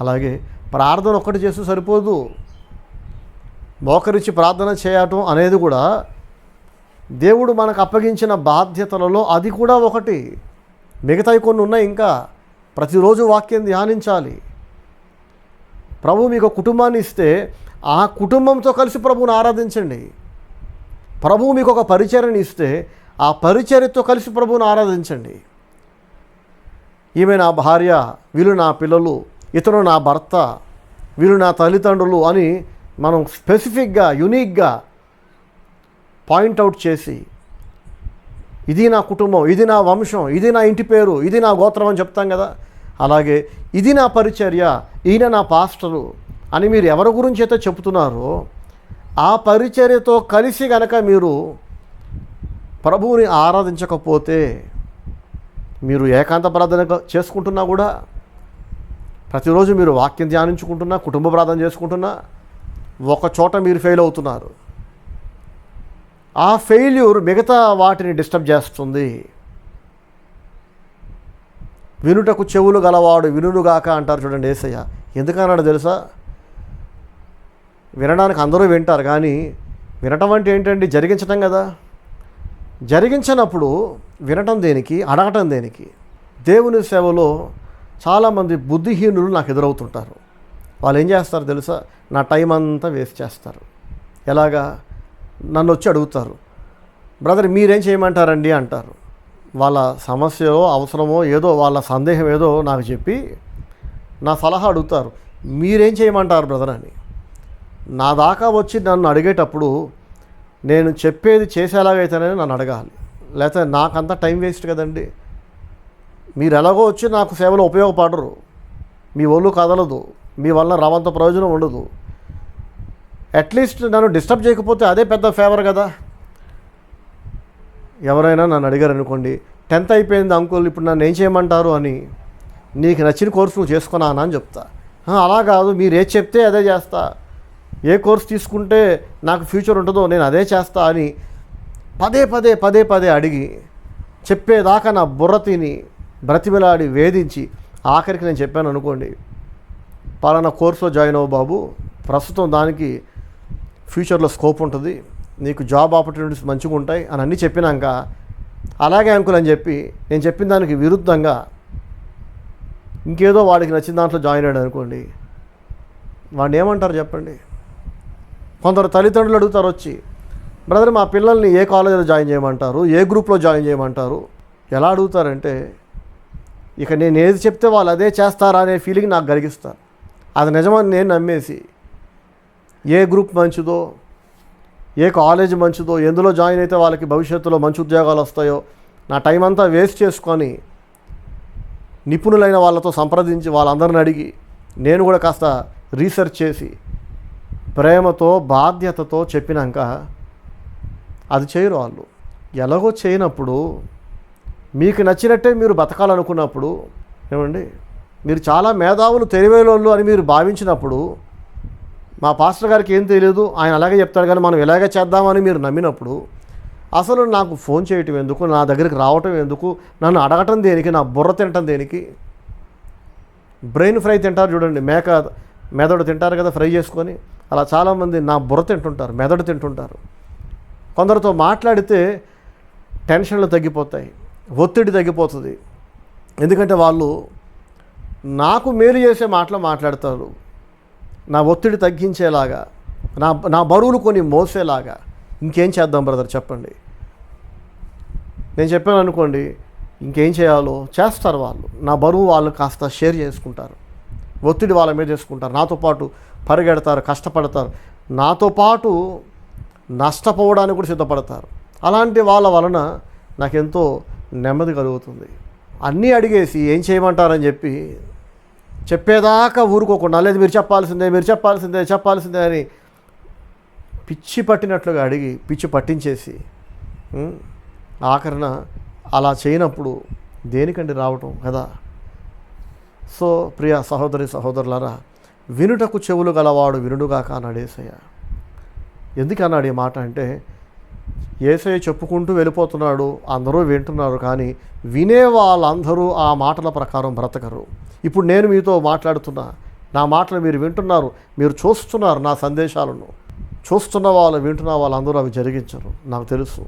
అలాగే ప్రార్థన ఒక్కటి చేస్తే సరిపోదు, మోకరించి ప్రార్థన చేయటం అనేది కూడా దేవుడు మనకు అప్పగించిన బాధ్యతలలో అది కూడా ఒకటి. మిగతావి కొన్ని ఉన్నాయి, ఇంకా ప్రతిరోజు వాక్యం ధ్యానించాలి. ప్రభు మీకు కుటుంబాన్ని ఇస్తే ఆ కుటుంబంతో కలిసి ప్రభువుని ఆరాధించండి. ప్రభువు మీకు ఒక పరిచర్యని ఇస్తే ఆ పరిచర్యతో కలిసి ప్రభువుని ఆరాధించండి. ఈమె నా భార్య, వీళ్ళు నా పిల్లలు, ఇతను నా భర్త, వీళ్ళు నా తల్లిదండ్రులు అని మనం స్పెసిఫిక్గా, యునిక్గా పాయింట్అవుట్ చేసి ఇది నా కుటుంబం, ఇది నా వంశం, ఇది నా ఇంటి పేరు, ఇది నా గోత్రం అని చెప్తాం కదా. అలాగే ఇది నా పరిచర్య, ఈయన నా పాస్టరు అని మీరు ఎవరి గురించి అయితే చెప్తున్నారో ఆ పరిచర్యతో కలిసి గనక మీరు ప్రభువుని ఆరాధించకపోతే, మీరు ఏకాంత ప్రార్థన చేసుకుంటున్నా కూడా, ప్రతిరోజు మీరు వాక్యం ధ్యానించుకుంటున్నా, కుటుంబ ప్రార్థన చేసుకుంటున్నా, ఒక చోట మీరు ఫెయిల్ అవుతున్నారు. ఆ ఫెయిల్యూర్ మిగతా వాటిని డిస్టర్బ్ చేస్తుంది. వినుటకు చెవులు గలవాడు వినుగాక అంటారు చూడండి యేసయ్య. ఎందుకన్నాడు తెలుసా? వినడానికి అందరూ వింటారు, కానీ వినటం అంటే ఏంటండి? జరిగించటం కదా. జరిగించినప్పుడు వినటం దేనికి, అడగటం దేనికి? దేవుని సేవలో చాలామంది బుద్ధిహీనులు నాకు ఎదురవుతుంటారు. వాళ్ళు ఏం చేస్తారు తెలుసా? నా టైం అంతా వేస్ట్ చేస్తారు. ఎలాగా? నన్ను వచ్చి అడుగుతారు, బ్రదర్ మీరేం చేయమంటారండి అంటారు. వాళ్ళ సమస్యో అవసరమో ఏదో, వాళ్ళ సందేహం ఏదో నాకు చెప్పి నా సలహా అడుగుతారు, మీరేం చేయమంటారు బ్రదర్ అని. నా దాకా వచ్చి నన్ను అడిగేటప్పుడు నేను చెప్పేది చేసేలాగైతేనే నన్ను అడగాలి, లేకపోతే నాకంతా టైం వేస్ట్ కదండి. మీరు ఎలాగో వచ్చి నాకు సేవలో ఉపయోగపడరు, మీ ఒళ్ళు కదలదు, మీ వల్ల రవంత ప్రయోజనం ఉండదు. అట్లీస్ట్ నన్ను డిస్టర్బ్ చేయకపోతే అదే పెద్ద ఫేవర్ కదా. ఎవరైనా నన్ను అడిగారు అనుకోండి, 10th అయిపోయింది అంకుల్, ఇప్పుడు నన్ను ఏం చేయమంటారు అని. నీకు నచ్చిన కోర్సు నువ్వు చేసుకున్నా అని చెప్తా. అలా కాదు, మీరు ఏది చెప్తే అదే చేస్తా, ఏ కోర్స్ తీసుకుంటే నాకు ఫ్యూచర్ ఉంటుందో నేను అదే చేస్తా అని పదే పదే అడిగి చెప్పేదాకా నా బుర్ర తిని బ్రతిమిలాడి వేధించి ఆఖరికి నేను చెప్పాను అనుకోండి, పలానా కోర్సులో జాయిన్ అవ్వు బాబు, ప్రస్తుతం దానికి ఫ్యూచర్లో స్కోప్ ఉంటుంది, నీకు జాబ్ ఆపర్చునిటీస్ మంచిగా ఉంటాయి అని అన్నీ చెప్పినాక, అలాగే అంకుల్ అని చెప్పి నేను చెప్పిన దానికి విరుద్ధంగా ఇంకేదో వాడికి నచ్చిన దాంట్లో జాయిన్ అయ్యాడు అనుకోండి, వాడిని ఏమంటారు చెప్పండి? కొందరు తల్లిదండ్రులు అడుగుతారు వచ్చి, బ్రదర్ మా పిల్లల్ని ఏ కాలేజీలో జాయిన్ చేయమంటారు, ఏ గ్రూప్లో జాయిన్ చేయమంటారు? ఎలా అడుగుతారంటే, ఇక నేను ఏది చెప్తే వాళ్ళు అదే చేస్తారా అనే ఫీలింగ్ నాకు కలిగిస్తారు. అది నిజమని నేను నమ్మేసి ఏ గ్రూప్ మంచిదో, ఏ కాలేజ్ మంచిదో, ఎందులో జాయిన్ అయితే వాళ్ళకి భవిష్యత్తులో మంచి ఉద్యోగాలు వస్తాయో నా టైం అంతా వేస్ట్ చేసుకొని నిపుణులైన వాళ్ళతో సంప్రదించి వాళ్ళందరిని అడిగి నేను కూడా కాస్త రీసెర్చ్ చేసి ప్రేమతో బాధ్యతతో చెప్పినాక అది చేయరు వాళ్ళు. ఎలాగో చేయనప్పుడు, మీకు నచ్చినట్టే మీరు బతకాలనుకున్నప్పుడు, ఏమండి మీరు చాలా మేధావులు తెలివైనోళ్ళు అని మీరు భావించినప్పుడు, మా పాస్టర్ గారికి ఏం తెలియదు ఆయన అలాగే చెప్తాడు కానీ మనం ఇలాగే చేద్దామని మీరు నమ్మినప్పుడు, అసలు నాకు ఫోన్ చేయటం ఎందుకు, నా దగ్గరికి రావటం ఎందుకు, నన్ను అడగటం దేనికి, నా బుర్ర తినటం దేనికి? బ్రెయిన్ ఫ్రై తింటారు చూడండి, మెదడు తింటారు కదా ఫ్రై చేసుకొని, అలా చాలామంది నా బుర్ర తింటుంటారు, మెదడు తింటుంటారు. కొందరితో మాట్లాడితే టెన్షన్లు తగ్గిపోతాయి, ఒత్తిడి తగ్గిపోతుంది. ఎందుకంటే వాళ్ళు నాకు మేలు చేసే మాటలు మాట్లాడతారు, నా ఒత్తిడి తగ్గించేలాగా, నా బరువులు కొన్ని మోసేలాగా. ఇంకేం చేద్దాం బ్రదర్ చెప్పండి? నేను చెప్పాను అనుకోండి, ఇంకేం చేయాలో చేస్తారు వాళ్ళు. నా బరువు వాళ్ళు కాస్త షేర్ చేసుకుంటారు, ఒత్తిడి వాళ్ళ మీద చేసుకుంటారు, నాతో పాటు పరిగెడతారు, కష్టపడతారు. నాతో పాటు నష్టపోవడానికి కూడా సిద్ధపడతారు. అలాంటి వాళ్ళ వలన నాకెంతో నెమ్మది కలుగుతుంది. అన్నీ అడిగేసి ఏం చేయమంటారని చెప్పి చెప్పేదాకా ఊరుకోకుండా, లేదు మీరు చెప్పాల్సిందే అని పిచ్చి పట్టినట్లుగా అడిగి పిచ్చి పట్టించేసి ఆఖరణ అలా చేయనప్పుడు దేనికండి రావటం కదా. సో ప్రియ సహోదరులారా, వినుటకు చెవులు గలవాడు వినుడుగాక అన్నాడు యేసయ్య. ఎందుకన్నాడు ఈ మాట అంటే, యేసయ్య చెప్పుకుంటూ వెళ్ళిపోతున్నాడు, అందరూ వింటున్నారు, కానీ వినే వాళ్ళందరూ ఆ మాటల ప్రకారం బ్రతకరు. ఇప్పుడు నేను మీతో మాట్లాడుతున్నా, నా మాటలు మీరు వింటున్నారు, మీరు చూస్తున్నారు, నా సందేశాలను చూస్తున్న వాళ్ళు, వింటున్న వాళ్ళందరూ అవి జరిగించరు. నాకు తెలుసు.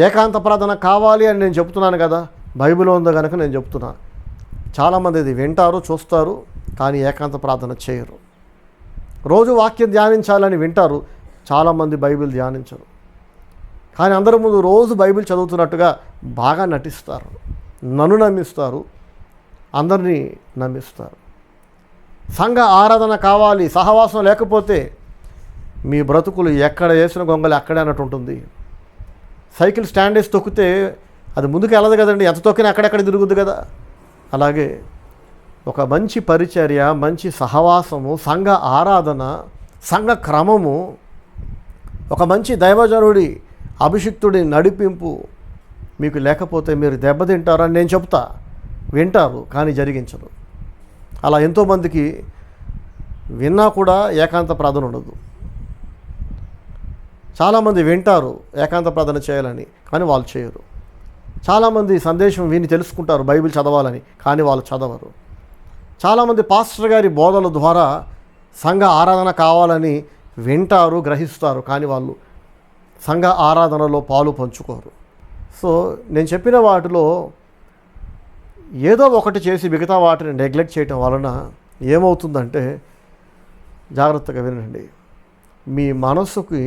ఏకాంత ప్రార్థన కావాలి అని నేను చెప్తున్నాను కదా, బైబిల్ ఉందో కనుక నేను చెప్తున్నా. చాలామంది ఇది వింటారు, చూస్తారు, కానీ ఏకాంత ప్రార్థన చేయరు. రోజు వాక్యం ధ్యానించాలని వింటారు, చాలామంది బైబిల్ ధ్యానించరు. కానీ అందరి ముందు రోజు బైబిల్ చదువుతున్నట్టుగా బాగా నటిస్తారు, నన్ను నమ్మిస్తారు, అందరినీ నమ్మిస్తారు. సంఘ ఆరాధన కావాలి, సహవాసం లేకపోతే మీ బ్రతుకులు ఎక్కడ వేసిన గొంగలి అక్కడే అన్నట్టు ఉంటుంది. సైకిల్ స్టాండ్ వేసి తొక్కితే అది ముందుకు వెళ్ళదు కదండి, ఎంత తొక్కినా అక్కడెక్కడ తిరుగుద్ది కదా. అలాగే ఒక మంచి పరిచర్య, మంచి సహవాసము, సంఘ ఆరాధన, సంఘ క్రమము, ఒక మంచి దైవజనుడి అభిషిక్తుడి నడిపింపు మీకు లేకపోతే మీరు దెబ్బతింటారని నేను చెప్తా. వింటారు కానీ జరిగించరు. అలా ఎంతోమందికి విన్నా కూడా ఏకాంత ప్రార్థన ఉండదు. చాలామంది వింటారు ఏకాంత ప్రార్థన చేయాలని, కానీ వాళ్ళు చేయరు. చాలామంది సందేశం విని తెలుసుకుంటారు బైబిల్ చదవాలని, కానీ వాళ్ళు చదవరు. చాలామంది పాస్టర్ గారి బోధల ద్వారా సంఘ ఆరాధన కావాలని వింటారు, గ్రహిస్తారు, కానీ వాళ్ళు సంఘ ఆరాధనలో పాలు పంచుకోరు. సో నేను చెప్పిన వాటిలో ఏదో ఒకటి చేసి మిగతా వాటిని నెగ్లెక్ట్ చేయటం వలన ఏమవుతుందంటే, జాగ్రత్తగా వినండి, మీ మనసుకి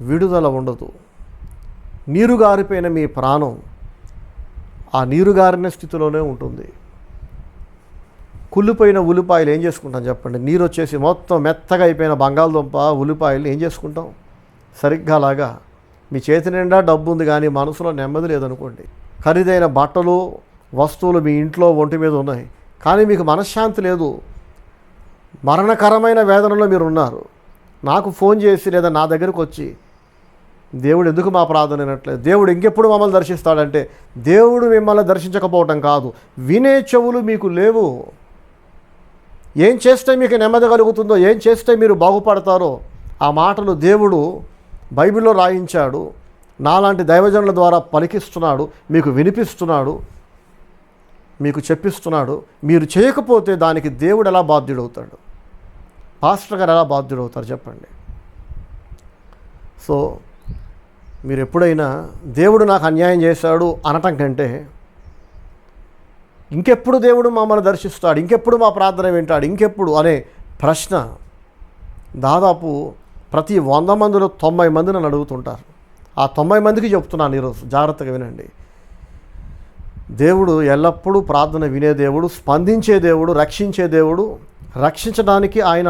విడుదల ఉండదు. నీరుగారిపోయిన మీ ప్రాణం ఆ నీరుగారిన స్థితిలోనే ఉంటుంది. కుళ్ళిపోయిన ఉల్లిపాయలు ఏం చేసుకుంటాం చెప్పండి? నీరు వచ్చేసి మొత్తం మెత్తగా అయిపోయిన బంగాళదుంప ఉల్లిపాయలు ఏం చేసుకుంటాం? సరిగ్గా అలాగా మీ చేతి నిండా డబ్బు ఉంది కానీ మనసులో నెమ్మది లేదనుకోండి. ఖరీదైన బట్టలు, వస్తువులు మీ ఇంట్లో ఒంటి మీద ఉన్నాయి, కానీ మీకు మనశ్శాంతి లేదు, మరణకరమైన వేదనలో మీరు ఉన్నారు. నాకు ఫోన్ చేసి లేదా నా దగ్గరకు వచ్చి, దేవుడు ఎందుకు మా ప్రార్థన వినట్లేదు, దేవుడు ఇంకెప్పుడు మమ్మల్ని దర్శిస్తాడంటే, దేవుడు మిమ్మల్ని దర్శించకపోవటం కాదు, వినే చెవులు మీకు లేవు. ఏం చేస్తే మీకు నెమ్మది కలుగుతుందో, ఏం చేస్తే మీరు బాగుపడతారో ఆ మాటలు దేవుడు బైబిల్లో రాయించాడు, నాలాంటి దైవజనుల ద్వారా పలికిస్తున్నాడు, మీకు వినిపిస్తున్నాడు, మీకు చెప్పిస్తున్నాడు. మీరు చేయకపోతే దానికి దేవుడు ఎలా బాధ్యుడవుతాడు? పాస్టర్ గారు ఎలా బాధ్యుడవుతారు చెప్పండి? సో మీరు ఎప్పుడైనా దేవుడు నాకు అన్యాయం చేశాడు అనటం కంటే, ఇంకెప్పుడు దేవుడు మమ్మల్ని దర్శిస్తాడు, ఇంకెప్పుడు మా ప్రార్థన వింటాడు, ఇంకెప్పుడు అనే ప్రశ్న దాదాపు ప్రతి 100 మందిలో 90 మంది నన్ను అడుగుతుంటారు. ఆ 90 మందికి చెప్తున్నాను ఈరోజు, జాగ్రత్తగా వినండి. దేవుడు ఎల్లప్పుడూ ప్రార్థన వినే దేవుడు, స్పందించే దేవుడు, రక్షించే దేవుడు. రక్షించడానికి ఆయన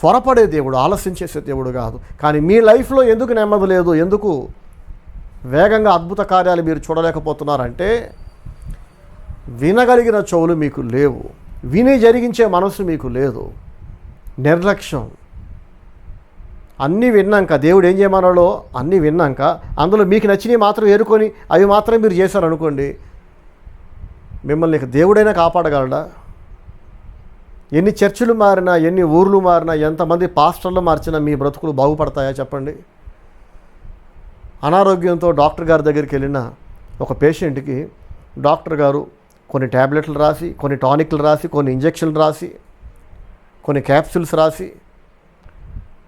త్వరపడే దేవుడు, ఆలస్యం చేసే దేవుడు కాదు. కానీ మీ లైఫ్లో ఎందుకు నెమ్మది లేదు, ఎందుకు వేగంగా అద్భుత కార్యాలు మీరు చూడలేకపోతున్నారంటే, వినగలిగిన చెవులు మీకు లేవు, విని జరిగించే మనసు మీకు లేదు. నిర్లక్ష్యం. అన్నీ విన్నాక, దేవుడు ఏం చేయమన్నాడో అన్నీ విన్నాక, అందులో మీకు నచ్చినవి మాత్రం ఏరుకొని అవి మాత్రం మీరు చేశారనుకోండి, మిమ్మల్ని దేవుడైనా కాపాడగలడా? ఎన్ని చర్చిలు మారినా, ఎన్ని ఊర్లు మారినా, ఎంతమంది పాస్టర్లు మార్చినా మీ బ్రతుకులు బాగుపడతాయా చెప్పండి? అనారోగ్యంతో డాక్టర్ గారి దగ్గరికి వెళ్ళిన ఒక పేషెంట్కి డాక్టర్ గారు కొన్ని ట్యాబ్లెట్లు రాసి, కొన్ని టానిక్లు రాసి, కొన్ని ఇంజక్షన్లు రాసి, కొన్ని క్యాప్సూల్స్ రాసి,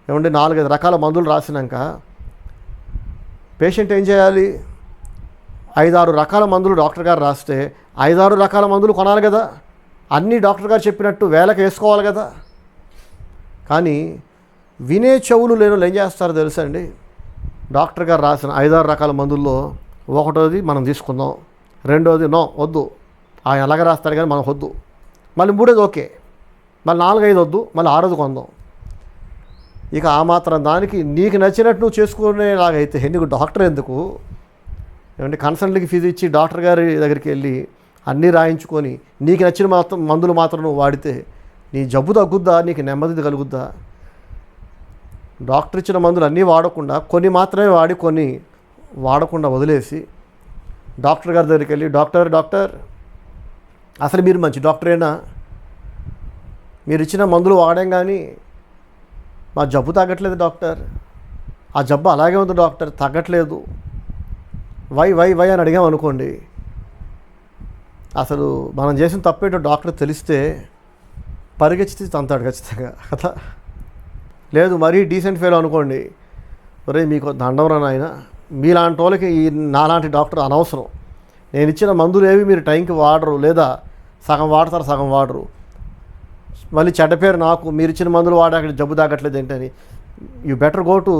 ఏమంటే 4-5 రకాల మందులు రాసినాక పేషెంట్ ఏం చేయాలి? 5-6 రకాల మందులు డాక్టర్ గారు రాస్తే 5-6 రకాల మందులు కొనాలి కదా, అన్నీ డాక్టర్ గారు చెప్పినట్టు వేలకు వేసుకోవాలి కదా. కానీ వినే చెవులు లేని వాళ్ళు ఏం చేస్తారో తెలుసా అండి? డాక్టర్ గారు రాసిన 5-6 రకాల మందుల్లో ఒకటోది మనం తీసుకుందాం, రెండోది నో వద్దు, ఆయన అలాగే రాస్తాడు కానీ మనం వద్దు, మళ్ళీ మూడోది ఓకే, మళ్ళీ 4-5 వద్దు, మళ్ళీ 6ది కొందాం. ఇక ఆ మాత్రం దానికి నీకు నచ్చినట్టు నువ్వు చేసుకునేలాగైతే నీకు డాక్టర్ ఎందుకు? ఏమంటే కన్సల్ట్కి ఫీజు ఇచ్చి డాక్టర్ గారి దగ్గరికి వెళ్ళి అన్నీ రాయించుకొని నీకు నచ్చిన మందులు మాత్రం నువ్వు వాడితే నీ జబ్బు తగ్గుద్దా? నీకు నెమ్మది కలుగుద్దా? డాక్టర్ ఇచ్చిన మందులు అన్నీ వాడకుండా కొన్ని మాత్రమే వాడి కొన్ని వాడకుండా వదిలేసి డాక్టర్ గారి దగ్గరికి వెళ్ళి డాక్టర్ అసలు మీరు మంచి డాక్టరేనా? మీరు ఇచ్చిన మందులు వాడాం కానీ మా జబ్బు తగ్గట్లేదు డాక్టర్, ఆ జబ్బు అలాగే ఉంది డాక్టర్, తగ్గట్లేదు, వై అని అడిగామనుకోండి, అసలు మనం చేసిన తప్పేటో డాక్టర్ తెలిస్తే పరిగెత్తి తంతాడు ఖచ్చితంగా కదా. లేదు మరీ డీసెంట్ ఫెయిల్ అనుకోండి, ఒరే మీకు దండం నాయన, మీలాంటి వాళ్ళకి ఈ నాలాంటి డాక్టర్ అనవసరం, నేను ఇచ్చిన మందులు ఏవి మీరు టైంకి వాడరు, లేదా సగం వాడతారు సగం వాడరు, మళ్ళీ చెడ్డ పేరు నాకు, మీరు ఇచ్చిన మందులు వాడాక జబ్బు తగ్గట్లేదు ఏంటని, you better go to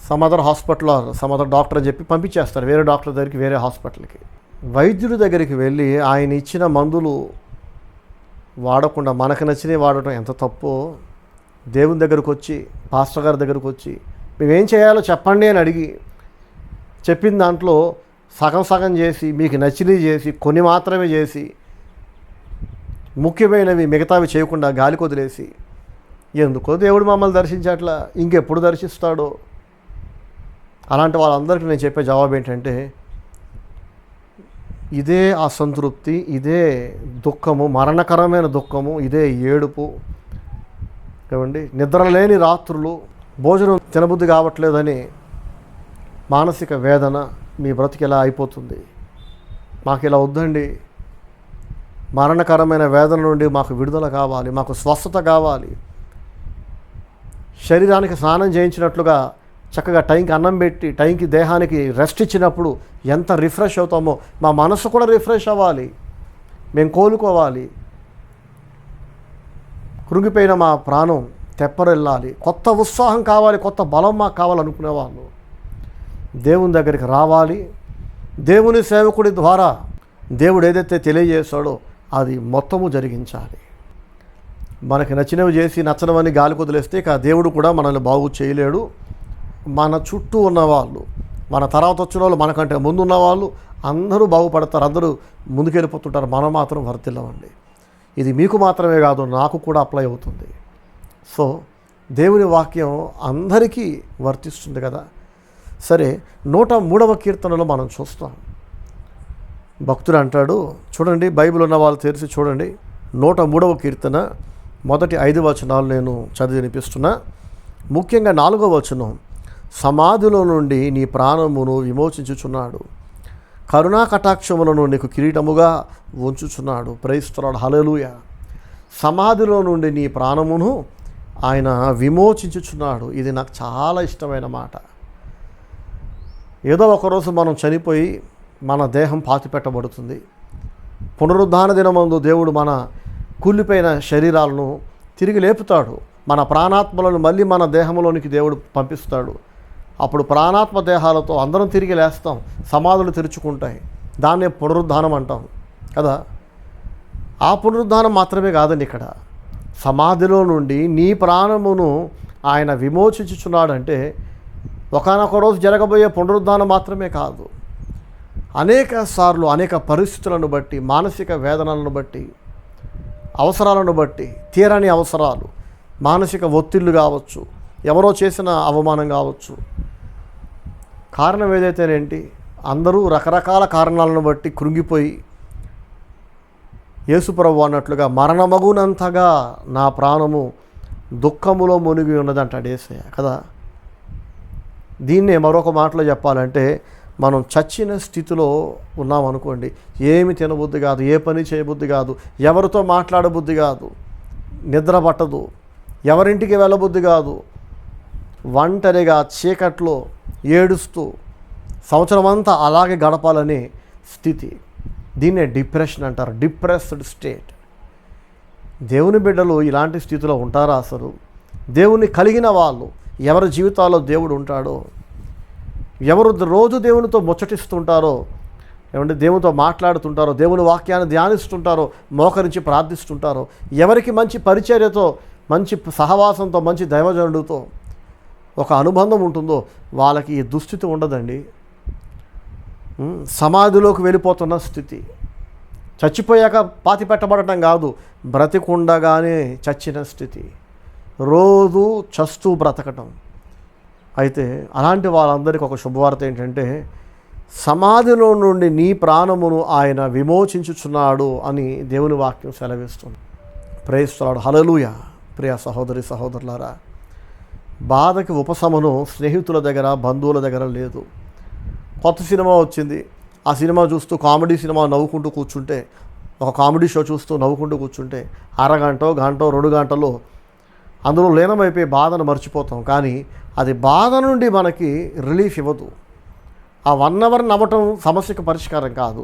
some other hospital or some other doctor అని చెప్పి పంపించేస్తారు వేరే డాక్టర్ దగ్గరికి, వేరే హాస్పిటల్కి. వైద్యుడి దగ్గరికి వెళ్ళి ఆయన ఇచ్చిన మందులు వాడకుండా మనకు నచ్చినవి వాడటం ఎంత తప్పో, దేవుని దగ్గరకు వచ్చి పాస్టర్ గారి దగ్గరకు వచ్చి మేమేం చేయాలో చెప్పండి అని అడిగి చెప్పిన దాంట్లో సగం చేసి మీకు నచ్చినవి చేసి కొన్ని మాత్రమే చేసి ముఖ్యమైనవి మిగతావి చేయకుండా గాలికి వదిలేసి ఎందుకో దేవుడు మమ్మల్ని దర్శించట్లా, ఇంకెప్పుడు దర్శిస్తాడో. అలాంటి వాళ్ళందరికీ నేను చెప్పే జవాబు ఏంటంటే ఇదే అసంతృప్తి, ఇదే దుఃఖము, మరణకరమైన దుఃఖము, ఇదే ఏడుపు, ఏమండి నిద్రలేని రాత్రులు, భోజనం తినబుద్ధి కావట్లేదని మానసిక వేదన మీ బ్రతికి ఎలా అయిపోతుంది. మాకు ఇలా వద్దండి, మరణకరమైన వేదన నుండి మాకు విడుదల కావాలి, మాకు స్వస్థత కావాలి. శరీరానికి స్నానం చేయించినట్లుగా చక్కగా టైంకి అన్నం పెట్టి టైంకి దేహానికి రెస్ట్ ఇచ్చినప్పుడు ఎంత రిఫ్రెష్ అవుతామో మా మనసు కూడా రిఫ్రెష్ అవ్వాలి, మేము కోలుకోవాలి. కృంగిపోయిన మా ప్రాణం తెప్పరెళ్ళాలి, కొత్త ఉత్సాహం కావాలి, కొత్త బలం మాకు కావాలనుకునేవాళ్ళు దేవుని దగ్గరికి రావాలి. దేవుని సేవకుడి ద్వారా దేవుడు ఏదైతే తెలియజేస్తాడో అది మొత్తము జరిగించాలి. మనకి నచ్చినవి చేసి నచ్చనివన్నీ గాలి వదిలేస్తే ఇక దేవుడు కూడా మనల్ని బాగు చేయలేడు. మన చుట్టూ ఉన్నవాళ్ళు, మన తర్వాత వచ్చిన వాళ్ళు, మనకంటే ముందు ఉన్నవాళ్ళు అందరూ బాగుపడతారు, అందరూ ముందుకెళ్ళిపోతుంటారు, మనం మాత్రం వర్తిల్లమండి. ఇది మీకు మాత్రమే కాదు, నాకు కూడా అప్లై అవుతుంది. సో దేవుని వాక్యం అందరికీ వర్తిస్తుంది కదా. సరే 103వ కీర్తనలో మనం చూస్తాం, భక్తుడు అంటాడు, చూడండి బైబిల్ ఉన్న వాళ్ళు తెరిచి చూడండి, 103వ కీర్తన మొదటి 5 వచనాలు నేను చదివి వినిపిస్తున్నా. ముఖ్యంగా 4వ వచనం, సమాధిలో నుండి నీ ప్రాణమును విమోచించుచున్నాడు, కరుణా కటాక్షములను నీకు కిరీటముగా ఉంచుచున్నాడు. ప్రైజ్ ది లార్డ్, హల్లెలూయా. సమాధిలో నుండి నీ ప్రాణమును ఆయన విమోచించుచున్నాడు. ఇది నాకు చాలా ఇష్టమైన మాట. ఏదో ఒకరోజు మనం చనిపోయి మన దేహం పాతిపెట్టబడుతుంది. పునరుద్ధాన దినమందు దేవుడు మన కూలిపోయిన శరీరాలను తిరిగి లేపుతాడు, మన ప్రాణాత్మలను మళ్ళీ మన దేహంలోనికి దేవుడు పంపిస్తాడు. అప్పుడు ప్రాణాత్మ దేహాలతో అందరం తిరిగి లేస్తాం, సమాధులు తెరుచుకుంటాయి. దాన్నే పునరుద్ధానం అంటాం కదా. ఆ పునరుద్ధానం మాత్రమే కాదండి, ఇక్కడ సమాధిలో నుండి నీ ప్రాణమును ఆయన విమోచించుచున్నాడంటే ఒకానొక రోజు జరగబోయే పునరుద్ధానం మాత్రమే కాదు, అనేక సార్లు అనేక పరిస్థితులను బట్టి, మానసిక వేదనలను బట్టి, అవసరాలను బట్టి, తీరని అవసరాలు, మానసిక ఒత్తిళ్లు కావచ్చు, ఎవరో చేసిన అవమానం కావచ్చు, కారణం ఏదైతేనేంటి, అందరూ రకరకాల కారణాలను బట్టి కృంగిపోయి యేసుప్రభు అన్నట్లుగా మరణమగునంతగా నా ప్రాణము దుఃఖములో మునిగి ఉన్నదంటాడు యేసయ్య కదా. దీన్నే మరొక మాటలో చెప్పాలంటే మనం చచ్చిన స్థితిలో ఉన్నామనుకోండి, ఏమి తినబుద్ధి కాదు, ఏ పని చేయబుద్ధి కాదు, ఎవరితో మాట్లాడబుద్ధి కాదు, నిద్ర పట్టదు, ఎవరింటికి వెళ్ళబుద్ధి కాదు, ఒంటరిగా చీకట్లో ఏడుస్తూ సంవత్సరం అంతా అలాగే గడపాలనే స్థితి. దీన్నే డిప్రెషన్ అంటారు, డిప్రెస్డ్ స్టేట్. దేవుని బిడ్డలు ఇలాంటి స్థితిలో ఉంటారా అసలు? దేవుని కలిగిన వాళ్ళు ఎవరి జీవితాల్లో దేవుడు ఉంటాడో, ఎవరు రోజు దేవునితో ముచ్చటిస్తుంటారో, ఏమంటే దేవునితో మాట్లాడుతుంటారో, దేవుని వాక్యాన్ని ధ్యానిస్తుంటారో, మోకరించి ప్రార్థిస్తుంటారో, ఎవరికి మంచి పరిచర్యతో మంచి సహవాసంతో, మంచి దైవజనుడితో ఒక అనుబంధం ఉంటుందో వాళ్ళకి ఈ దుస్థితి ఉండదండి. సమాధిలోకి వెళ్ళిపోతున్న స్థితి, చచ్చిపోయాక పాతి పెట్టబడటం కాదు, బ్రతికుండగానే చచ్చిన స్థితి, రోజు చస్తూ బ్రతకటం. అయితే అలాంటి వాళ్ళందరికీ ఒక శుభవార్త ఏంటంటే, సమాధిలో నుండి నీ ప్రాణమును ఆయన విమోచించుచున్నాడు అని దేవుని వాక్యం సెలవిస్తుంది. ప్రైజ్ ది లార్డ్, హల్లెలూయా. ప్రియ సహోదరి సహోదరులారా, బాధకి ఉపశమనం స్నేహితుల దగ్గర, బంధువుల దగ్గర లేదు. కొత్త సినిమా వచ్చింది, ఆ సినిమా చూస్తూ, కామెడీ సినిమా నవ్వుకుంటూ కూర్చుంటే, ఒక కామెడీ షో చూస్తూ నవ్వుకుంటూ కూర్చుంటే అరగంట, గంట, 2 గంటలు అందులో లీనమైపోయి బాధను మర్చిపోతాం. కానీ అది బాధ నుండి మనకి రిలీఫ్ ఇవ్వదు. ఆ 1 అవర్ నవ్వటం సమస్యకు పరిష్కారం కాదు.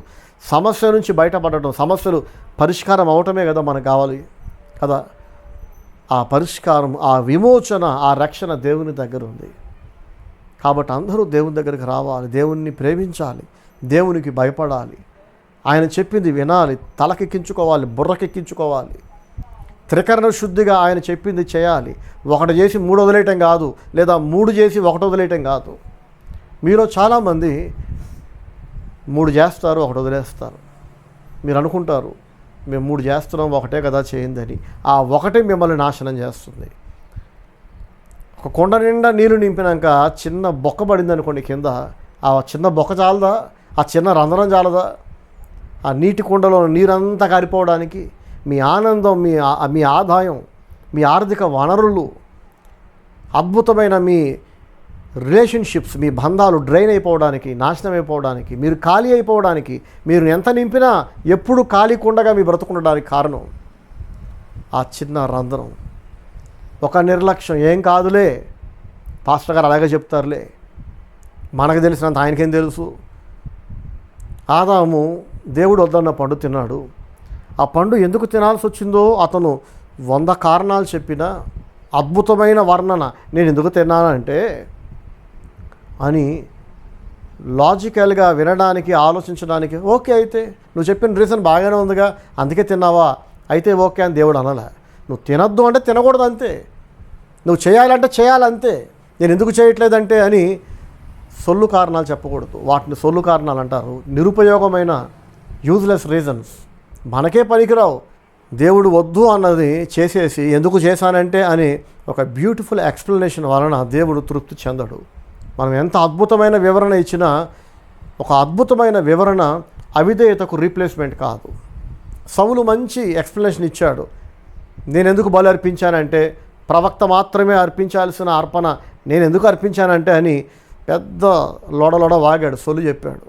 సమస్య నుంచి బయటపడటం, సమస్యలు పరిష్కారం అవటమే కదా మనకు కావాలి కదా. ఆ పరిష్కారం, ఆ విమోచన, ఆ రక్షణ దేవుని దగ్గర ఉంది. కాబట్టి అందరూ దేవుని దగ్గరికి రావాలి, దేవుణ్ణి ప్రేమించాలి, దేవునికి భయపడాలి, ఆయన చెప్పింది వినాలి, తలకెక్కించుకోవాలి, బుర్రకెక్కించుకోవాలి, త్రికరణ శుద్ధిగా ఆయన చెప్పింది చేయాలి. 1 చేసి 3 వదిలేయటం కాదు, లేదా 3 చేసి 1 వదిలేయటం కాదు. మీలో చాలామంది 3 చేస్తారు, 1 వదిలేస్తారు. మీరు అనుకుంటారు మేము 3 చేస్తున్నాం, 1 కదా చేయిందని. ఆ 1 మిమ్మల్ని నాశనం చేస్తుంది. ఒక కొండ నిండా నీళ్ళు నింపినాక చిన్న బొక్క పడింది అనుకోండి కింద, ఆ చిన్న బొక్క చాలదా? ఆ చిన్న రంధ్రం చాలదా? ఆ నీటి కుండలో నీరంతా కారిపోవడానికి? మీ ఆనందం, మీ ఆదాయం, మీ ఆర్థిక వనరులు, అద్భుతమైన మీ రిలేషన్షిప్స్, మీ బంధాలు డ్రైన్ అయిపోవడానికి, నాశనం అయిపోవడానికి, మీరు ఖాళీ అయిపోవడానికి, మీరు ఎంత నింపినా ఎప్పుడు ఖాళీ కుండగా మీ బ్రతుకుండడానికి కారణం ఆ చిన్న రంధ్రం. ఒక నిర్లక్ష్యం, ఏం కాదులే, పాస్టర్ గారు అలాగే చెప్తారులే, మనకు తెలిసినంత ఆయనకేం తెలుసు. ఆదాము దేవుడు వద్దన్న పండు తిన్నాడు. ఆ పండు ఎందుకు తినాల్సి వచ్చిందో అతను 100 కారణాలు చెప్పినా, అద్భుతమైన వర్ణన, నేను ఎందుకు తిన్నానంటే అని లాజికల్గా వినడానికి, ఆలోచించడానికి ఓకే, అయితే నువ్వు చెప్పిన రీజన్ బాగానే ఉందిగా, అందుకే తిన్నావా, అయితే ఓకే అని దేవుడు అనలే. నువ్వు తినద్దు అంటే తినకూడదు అంతే, నువ్వు చేయాలంటే చేయాలంతే, నేను ఎందుకు చేయట్లేదంటే అని సొల్లు కారణాలు చెప్పకూడదు. వాటిని సొల్లు కారణాలు అంటారు. నిరుపయోగమైన యూజ్లెస్ రీజన్స్, మనకే పనికిరావు. దేవుడు వద్దు అన్నది చేసేసి ఎందుకు చేశానంటే అని ఒక బ్యూటిఫుల్ ఎక్స్ప్లెనేషన్ వలన దేవుడు తృప్తి చెందడు. మనం ఎంత అద్భుతమైన వివరణ ఇచ్చినా ఒక అద్భుతమైన వివరణ అవిధేయతకు రీప్లేస్మెంట్ కాదు. సౌలు మంచి ఎక్స్ప్లెనేషన్ ఇచ్చాడు. నేను ఎందుకు బలి అర్పించానంటే, ప్రవక్త మాత్రమే అర్పించాల్సిన అర్పణ నేను ఎందుకు అర్పించానంటే అని పెద్ద లోడలోడ వాగాడు, సొల్లు చెప్పాడు.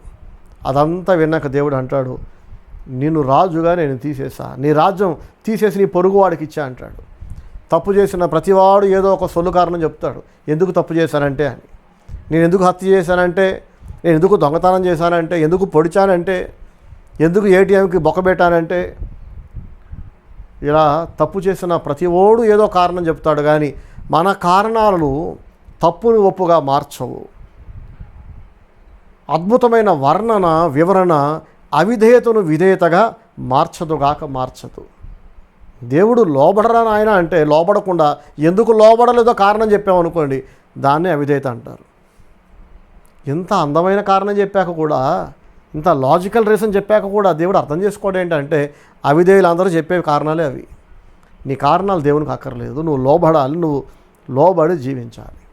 అదంతా విన్నాక దేవుడు అంటాడు, నిన్ను రాజుగా నేను తీసేసా, నీ రాజ్యం తీసేసి నీ పొరుగువాడికి ఇచ్చా అంటాడు. తప్పు చేసిన ప్రతివాడు ఏదో ఒక సొల్లు కారణం చెప్తాడు, ఎందుకు తప్పు చేశానంటే అని. నేను ఎందుకు హత్య చేశానంటే, నేను ఎందుకు దొంగతనం చేశానంటే, ఎందుకు పొడిచానంటే, ఎందుకు ఏటీఎంకి బొక్కబెట్టానంటే, ఇలా తప్పు చేసిన ప్రతి ఓడు ఏదో కారణం చెప్తాడు. కానీ మన కారణాలు తప్పుని ఒప్పుగా మార్చవు. అద్భుతమైన వర్ణన, వివరణ అవిధేయతను విధేయతగా మార్చదు. దేవుడు లోబడరా నాయన అంటే లోబడకుండా ఎందుకు లోబడలేదో కారణం చెప్పామనుకోండి, దాన్నే అవిధేయత అంటారు. ఇంత అందమైన కారణం చెప్పాక కూడా, ఇంత లాజికల్ రీజన్ చెప్పాక కూడా దేవుడు అర్థం చేసుకోవడం ఏంటంటే, అవిధేయులు అందరూ చెప్పే కారణాలే అవి. నీ కారణాలు దేవునికి అక్కర్లేదు, నువ్వు లోబడాలి, నువ్వు లోబడి జీవించాలి.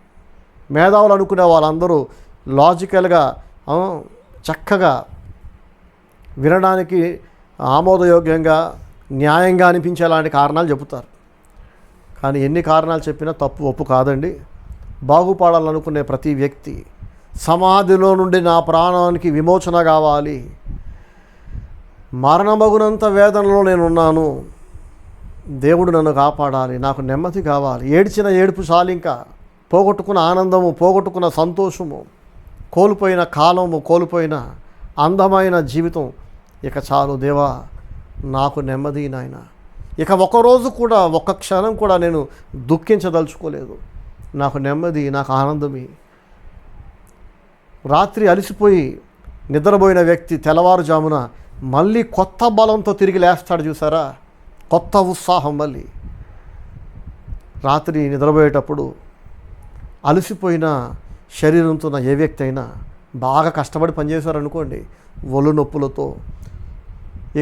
మేధావులు అనుకునే వాళ్ళందరూ లాజికల్గా చక్కగా వినడానికి ఆమోదయోగ్యంగా, న్యాయంగా అనిపించేలాంటి కారణాలు చెబుతారు. కానీ ఎన్ని కారణాలు చెప్పినా తప్పు ఒప్పు కాదండి. బాగుపడాలనుకునే ప్రతి వ్యక్తి, సమాధిలో నుండి నా ప్రాణానికి విమోచన కావాలి, మరణమగునంత వేదనలో నేనున్నాను, దేవుడు నన్ను కాపాడాలి, నాకు నెమ్మది కావాలి, ఏడ్చిన ఏడుపు చాలు, ఇంకా పోగొట్టుకున్న ఆనందము, పోగొట్టుకున్న సంతోషము, కోల్పోయిన కాలము, కోల్పోయిన అందమైన జీవితం ఇక చాలు దేవా, నాకు నెమ్మది నాయన. ఇక ఒక్కరోజు కూడా, ఒక్క క్షణం కూడా నేను దుఃఖించదలుచుకోలేదు, నాకు నెమ్మది, నాకు ఆనందమే. రాత్రి అలసిపోయి నిద్రపోయిన వ్యక్తి తెల్లవారుజామున మళ్ళీ కొత్త బలంతో తిరిగి లేస్తాడు చూసారా, కొత్త ఉత్సాహం. మళ్ళీ రాత్రి నిద్రపోయేటప్పుడు అలసిపోయిన శరీరంతో ఉన్న ఏ వ్యక్తి అయినా బాగా కష్టపడి పనిచేశారనుకోండి, ఒళ్ళు నొప్పులతో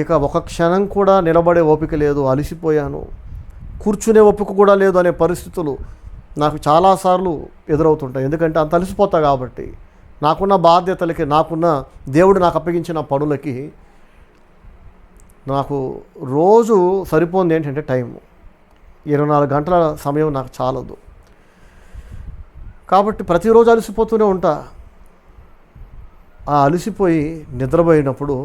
ఇక ఒక క్షణం కూడా నిలబడే ఓపిక లేదు, అలసిపోయాను, కూర్చునే ఓపిక కూడా లేదు అనే పరిస్థితులు నాకు చాలాసార్లు ఎదురవుతుంటాయి. ఎందుకంటే అంత అలసిపోతా కాబట్టి, నాకున్న బాధ్యతలకి, నాకున్న దేవుడు నాకు అప్పగించిన పనులకి నాకు రోజు సరిపోయింది ఏంటంటే టైము. 24 గంటల సమయం నాకు చాలదు. కాబట్టి ప్రతిరోజు అలసిపోతూనే ఉంటా. ఆ అలసిపోయి నిద్రపోయినప్పుడు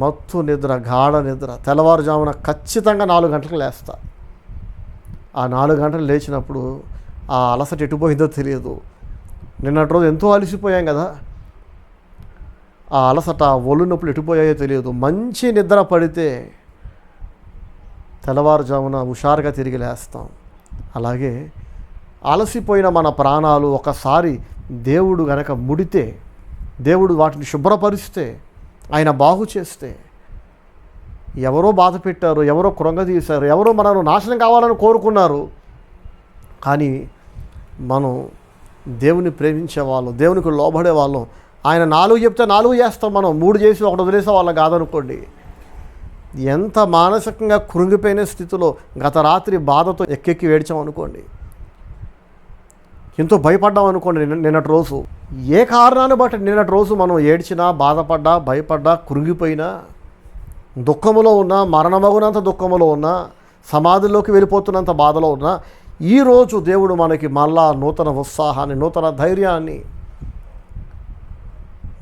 మత్తు నిద్ర, గాఢ నిద్ర, తెల్లవారుజామున ఖచ్చితంగా 4 గంటలకు లేస్తా. ఆ 4 గంటలు లేచినప్పుడు ఆ అలసట ఎటుపోయిందో తెలియదు. నిన్నటి రోజు ఎంతో అలసిపోయాం కదా, ఆ అలసట, ఒళ్ళు నొప్పులు ఎటుపోయాయో తెలియదు. మంచి నిద్ర పడితే తెల్లవారుజామున హుషారుగా తిరిగి లేస్తాం. అలాగే అలసిపోయిన మన ప్రాణాలు ఒకసారి దేవుడు గనక ముడితే, దేవుడు వాటిని శుభ్రపరిస్తే, ఆయన బాగు చేస్తే, ఎవరో బాధ పెట్టారు, ఎవరో కృంగదీశారు, ఎవరో మనను నాశనం కావాలని కోరుకున్నారు, కానీ మనం దేవుని ప్రేమించే వాళ్ళం, దేవునికి లోబడే వాళ్ళం. ఆయన 4 చెప్తే 4 చేస్తాం, మనం 3 చేసి 1 వదిలేసే వాళ్ళం కాదనుకోండి. ఎంత మానసికంగా కృంగిపోయిన స్థితిలో గత రాత్రి బాధతో ఎక్కెక్కి ఏడ్చాం అనుకోండి, ఎంతో భయపడ్డాం అనుకోండి. నిన్నటి రోజు ఏ కారణాన్ని బట్టి నిన్నటి రోజు మనం ఏడ్చినా, బాధపడ్డా, భయపడ్డా, కృంగిపోయినా, దుఃఖములో ఉన్నా, మరణమగునంత దుఃఖములో ఉన్నా, సమాధిలోకి వెళ్ళిపోతున్నంత బాధలో ఉన్నా, ఈరోజు దేవుడు మనకి మళ్ళా నూతన ఉత్సాహాన్ని, నూతన ధైర్యాన్ని,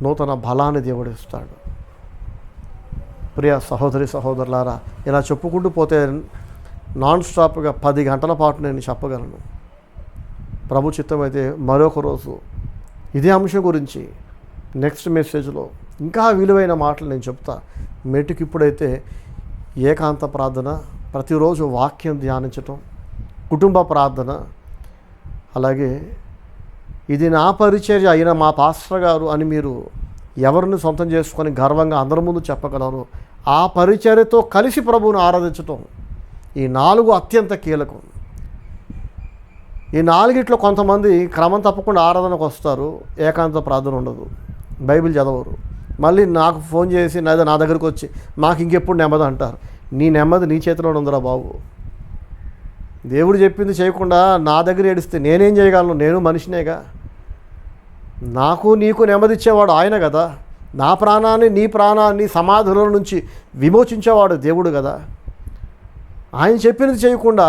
నూతన బలాన్ని దేవుడు ఇస్తాడు. ప్రియ సహోదరి సహోదరులారా, ఇలా చెప్పుకుంటూ పోతే నాన్ స్టాప్గా 10 గంటల పాటు నేను చెప్పగలను. ప్రభు చిత్తమైతే మరొక రోజు ఇదే అంశం గురించి నెక్స్ట్ మెసేజ్లో ఇంకా విలువైన మాటలు నేను చెప్తా. మెట్టుకి ఇప్పుడైతే ఏకాంత ప్రార్థన, ప్రతిరోజు వాక్యం ధ్యానించటం, కుటుంబ ప్రార్థన, అలాగే ఇది నా పరిచర్య అయిన మా పాస్టర్ గారు అని మీరు ఎవరిని సొంతం చేసుకొని గర్వంగా అందరి ముందు చెప్పగలరు, ఆ పరిచర్యతో కలిసి ప్రభువును ఆరాధించటం, ఈ 4 అత్యంత కీలకం. ఈ 4 కొంతమంది క్రమం తప్పకుండా ఆరాధనకు వస్తారు, ఏకాంత ప్రార్థన ఉండదు, బైబిల్ చదవరు, మళ్ళీ నాకు ఫోన్ చేసి నా దగ్గరికి వచ్చి మాకు ఇంకెప్పుడు నెమ్మది అంటారు. నీ నెమ్మది నీ చేతిలో ఉందిరా బాబు. దేవుడు చెప్పింది చేయకుండా నా దగ్గర ఏడిస్తే నేనేం చేయగలను? నేను మనిషినేగా. నాకు నీకు నెమ్మదిచ్చేవాడు ఆయన కదా. నా ప్రాణాన్ని, నీ ప్రాణాన్ని సమాధుల నుంచి విమోచించేవాడు దేవుడు కదా. ఆయన చెప్పినది చేయకుండా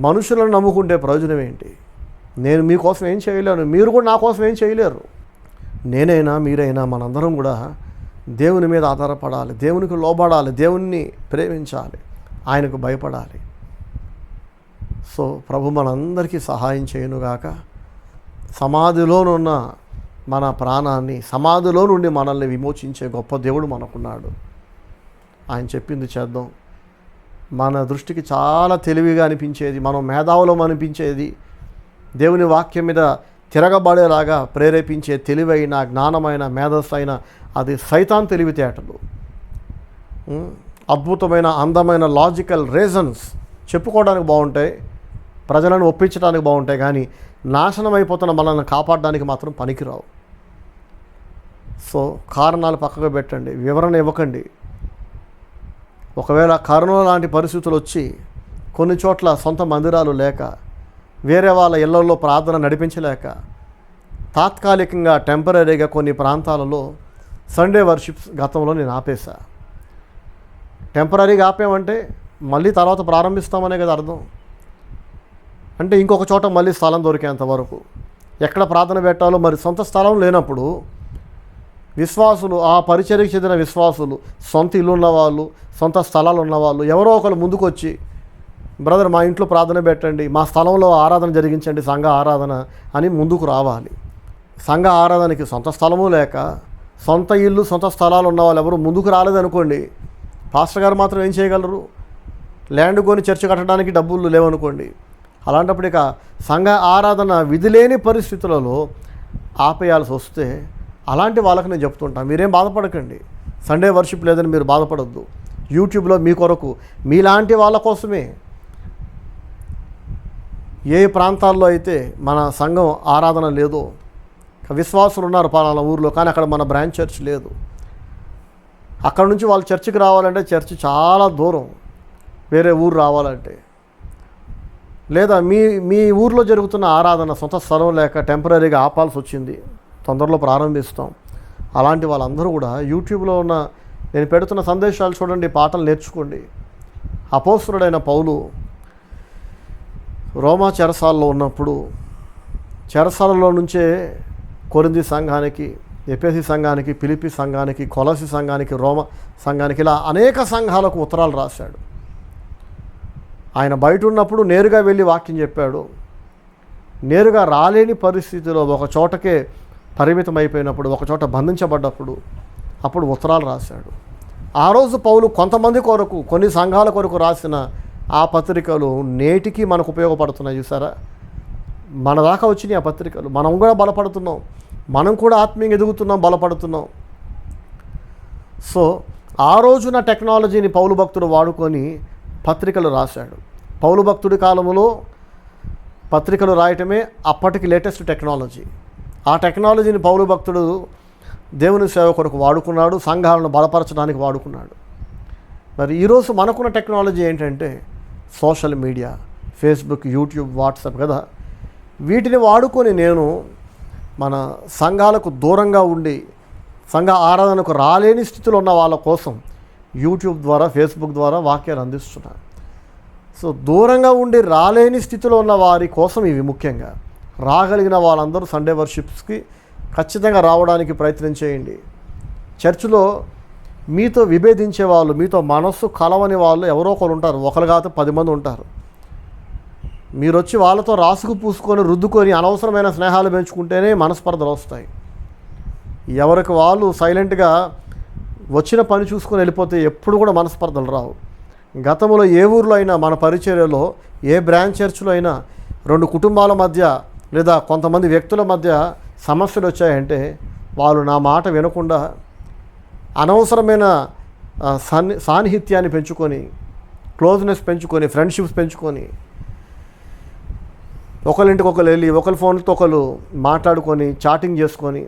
మనుషులను నమ్ముకుంటే ప్రయోజనం ఏంటి? నేను మీకోసం ఏం చేయలేను, మీరు కూడా నా కోసం ఏం చేయలేరు. నేనైనా మీరైనా మనందరం కూడా దేవుని మీద ఆధారపడాలి, దేవునికి లోబడాలి, దేవుణ్ణి ప్రేమించాలి, ఆయనకు భయపడాలి. సో ప్రభు మనందరికీ సహాయం చేయనుగాక. సమాధిలోనున్న మన ప్రాణాన్ని, సమాధిలో నుండి మనల్ని విమోచించే గొప్ప దేవుడు మనకున్నాడు. ఆయన చెప్పింది చేద్దాం. మన దృష్టికి చాలా తెలివిగా అనిపించేది, మనం మేధావులం అనిపించేది, దేవుని వాక్యం మీద తిరగబడేలాగా ప్రేరేపించే తెలివైన, జ్ఞానమైన, మేధస్సైన అది సైతాన్ తెలివితేటలు. అద్భుతమైన, అందమైన లాజికల్ రీజన్స్ చెప్పుకోవడానికి బాగుంటాయి, ప్రజలను ఒప్పించడానికి బాగుంటాయి, కానీ నాశనం అయిపోతున్న మనల్ని కాపాడడానికి మాత్రం పనికిరావు. సో కారణాలు పక్కకు పెట్టండి, వివరణ ఇవ్వకండి. ఒకవేళ కరోనా లాంటి పరిస్థితులు వచ్చి కొన్ని చోట్ల సొంత మందిరాలు లేక, వేరే వాళ్ళ ఇళ్లలో ప్రార్థన నడిపించలేక, తాత్కాలికంగా టెంపరీగా కొన్ని ప్రాంతాలలో సండే వర్షిప్స్ గతంలో నేను ఆపేశా. టెంపరీగా ఆపేమంటే మళ్ళీ తర్వాత ప్రారంభిస్తామనే కదా అర్థం. అంటే ఇంకొక చోట మళ్ళీ స్థలం దొరికేంత వరకు ఎక్కడ ప్రార్థన పెట్టాలో మరి సొంత స్థలం లేనప్పుడు విశ్వాసులు, ఆ పరిచర్యకు చెందిన విశ్వాసులు, సొంత ఇల్లు ఉన్నవాళ్ళు, సొంత స్థలాలు ఉన్నవాళ్ళు ఎవరో ఒకరు ముందుకు వచ్చి, బ్రదర్ మా ఇంట్లో ప్రార్థన పెట్టండి, మా స్థలంలో ఆరాధన జరిగించండి, సంఘ ఆరాధన అని ముందుకు రావాలి. సంఘ ఆరాధనకి సొంత స్థలము లేక, సొంత ఇల్లు, సొంత స్థలాలు ఉన్న వాళ్ళు ఎవరు ముందుకు రాలేదనుకోండి, పాస్టర్ గారు మాత్రం ఏం చేయగలరు? ల్యాండ్ కొని చర్చ కట్టడానికి డబ్బులు లేవనుకోండి, అలాంటప్పుడు ఇక సంఘ ఆరాధన విధి లేని పరిస్థితులలో ఆపేయాల్సి వస్తే అలాంటి వాళ్ళకి నేను చెప్తుంటాను, మీరేం బాధపడకండి, సండే వర్షిప్ లేదని మీరు బాధపడద్దు. యూట్యూబ్లో మీ కొరకు, మీలాంటి వాళ్ళ కోసమే ఏ ప్రాంతాల్లో అయితే మన సంఘం ఆరాధన లేదో, విశ్వాసులు ఉన్నారు పలానా ఊరిలో కానీ అక్కడ మన బ్రాంచ్ చర్చ్ లేదు, అక్కడ నుంచి వాళ్ళు చర్చికి రావాలంటే చర్చ్ చాలా దూరం, వేరే ఊరు రావాలంటే, లేదా మీ ఊర్లో జరుగుతున్న ఆరాధన సొంత స్థలం లేక టెంపరీగా ఆపాల్సి వచ్చింది, తొందరలో ప్రారంభిస్తాం. అలాంటి వాళ్ళందరూ కూడా యూట్యూబ్లో ఉన్న నేను పెడుతున్న సందేశాలు చూడండి, పాటలు నేర్చుకోండి. అపోస్తలుడైన పౌలు రోమా చెరసాలలో ఉన్నప్పుడు చెరసాలలో నుంచే కొరింథీ సంఘానికి, ఎఫెసీ సంఘానికి, ఫిలిప్పీ సంఘానికి, కొలసీ సంఘానికి, రోమా సంఘానికి, ఇలా అనేక సంఘాలకు ఉత్తరాలు రాశాడు. ఆయన బయట ఉన్నప్పుడు నేరుగా వెళ్ళి వాక్యం చెప్పాడు. నేరుగా రాలేని పరిస్థితిలో ఒక చోటకే పరిమితం అయిపోయినప్పుడు, ఒక చోట బంధించబడ్డప్పుడు అప్పుడు ఉత్తరాలు రాశాడు. ఆ రోజు పౌలు కొంతమంది కొరకు, కొన్ని సంఘాల కొరకు రాసిన ఆ పత్రికలు నేటికి మనకు ఉపయోగపడుతున్నాయి. చూసారా, మన దాకా వచ్చినాయి ఆ పత్రికలు. మనం కూడా బలపడుతున్నాం, మనం కూడా ఆత్మీయంగా ఎదుగుతున్నాం, బలపడుతున్నాం. సో ఆ రోజున టెక్నాలజీని పౌలు భక్తుడు వాడుకొని పత్రికలు రాశాడు. పౌలు భక్తుడి కాలంలో పత్రికలు రాయటమే అప్పటికి లేటెస్ట్ టెక్నాలజీ. ఆ టెక్నాలజీని పౌలు భక్తుడు దేవుని సేవ కొరకు వాడుకున్నాడు, సంఘాలను బలపరచడానికి వాడుకున్నాడు. మరి ఈరోజు మనకున్న టెక్నాలజీ ఏంటంటే social media, Facebook, YouTube, WhatsApp కదా. వీటిని వాడుకొని నేను మన సంఘాలకు దూరంగా ఉండి సంఘ ఆరాధనకు రాలేని స్థితిలో ఉన్న వాళ్ళ కోసం యూట్యూబ్ ద్వారా, ఫేస్బుక్ ద్వారా వాక్యాలు అందిస్తున్నాను. సో దూరంగా ఉండి రాలేని స్థితిలో ఉన్న వారి కోసం ఇవి ముఖ్యంగా. రాగలిగిన వాళ్ళందరూ సండే వర్షిప్స్కి ఖచ్చితంగా రావడానికి ప్రయత్నం చేయండి. చర్చిలో మీతో విభేదించే వాళ్ళు, మీతో మనస్సు కలవని వాళ్ళు ఎవరో ఒకరు ఉంటారు, ఒకరు కాదు 10 మంది ఉంటారు. మీరు వచ్చి వాళ్ళతో రాసుకు పూసుకొని రుద్దుకొని అనవసరమైన స్నేహాలు పెంచుకుంటేనే మనస్పర్ధలు వస్తాయి. ఎవరికి వాళ్ళు సైలెంట్గా వచ్చిన పని చూసుకొని వెళ్ళిపోతే ఎప్పుడు కూడా మనస్పర్ధలు రావు. గతంలో ఏ ఊర్లో అయినా, మన పరిచర్యలో ఏ బ్రాంచ్ చర్చ్లో అయినా 2 కుటుంబాల మధ్య లేదా కొంతమంది వ్యక్తుల మధ్య సమస్యలు వచ్చాయంటే వాళ్ళు నా మాట వినకుండా అనవసరమైన సాన్నిహిత్యాన్ని పెంచుకొని, క్లోజ్నెస్ పెంచుకొని, ఫ్రెండ్షిప్స్ పెంచుకొని, ఒకరింటికి ఒకరు వెళ్ళి ఒకరి ఫోన్తో ఒకరు మాట్లాడుకొని చాటింగ్ చేసుకొని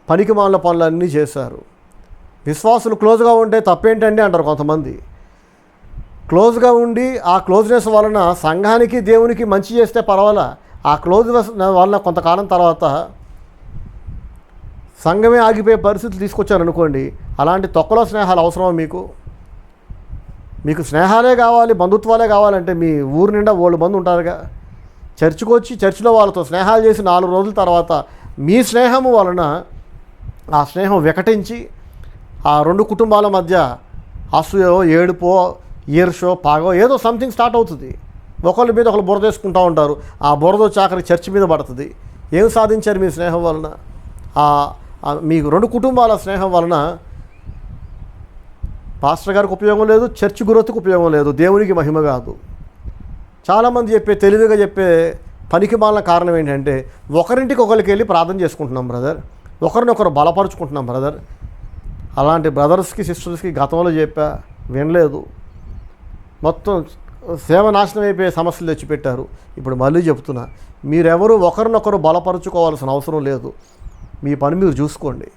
పనికి మాల పనులన్నీ చేశారు. విశ్వాసులు క్లోజ్గా ఉంటే తప్పేంటండి అంటారు కొంతమంది. క్లోజ్గా ఉండి ఆ క్లోజ్నెస్ వలన సంఘానికి, దేవునికి మంచి చేస్తే పర్వాలా, ఆ క్లోజ్నెస్ వలన కొంతకాలం తర్వాత సంఘమే ఆగిపోయే పరిస్థితులు తీసుకొచ్చారనుకోండి, అలాంటి తొక్కలో స్నేహాలు అవసరమా మీకు? మీకు స్నేహాలే కావాలి, బంధుత్వాలే కావాలంటే మీ ఊరు నిండా 100 మంది ఉంటారుగా. చర్చికి వచ్చి చర్చిలో వాళ్ళతో స్నేహాలు చేసి 4 రోజుల తర్వాత మీ స్నేహము వలన ఆ స్నేహం వికటించి ఆ 2 కుటుంబాల మధ్య అసూయో, ఏడుపో, ఈర్షో, పాగో ఏదో సంథింగ్ స్టార్ట్ అవుతుంది. ఒకళ్ళ మీద ఒకళ్ళు బురద వేసుకుంటూ ఉంటారు. ఆ బురద చాకరి చర్చి మీద పడుతుంది. ఏం సాధించారు మీ స్నేహం వలన? మీకు 2 కుటుంబాల స్నేహం వలన పాస్టర్ గారికి ఉపయోగం లేదు, చర్చి గ్రోత్కి ఉపయోగం లేదు, దేవునికి మహిమ కాదు. చాలామంది తెలివిగా చెప్పే పనికి మాలిన కారణం ఏంటంటే ఒకరింటికి ఒకరికి వెళ్ళి ప్రార్థన చేసుకుంటున్నాం బ్రదర్, ఒకరినొకరు బలపరుచుకుంటున్నాం బ్రదర్. అలాంటి బ్రదర్స్కి, సిస్టర్స్కి గతంలో చెప్పా, వినలేదు. మొత్తం సేవ నాశనం అయిపోయే సమస్యలు తెచ్చిపెట్టారు. ఇప్పుడు మళ్ళీ చెప్తున్నా, మీరెవరు ఒకరినొకరు బలపరుచుకోవాల్సిన అవసరం లేదు. మీ పని మీరు చూసుకోండి.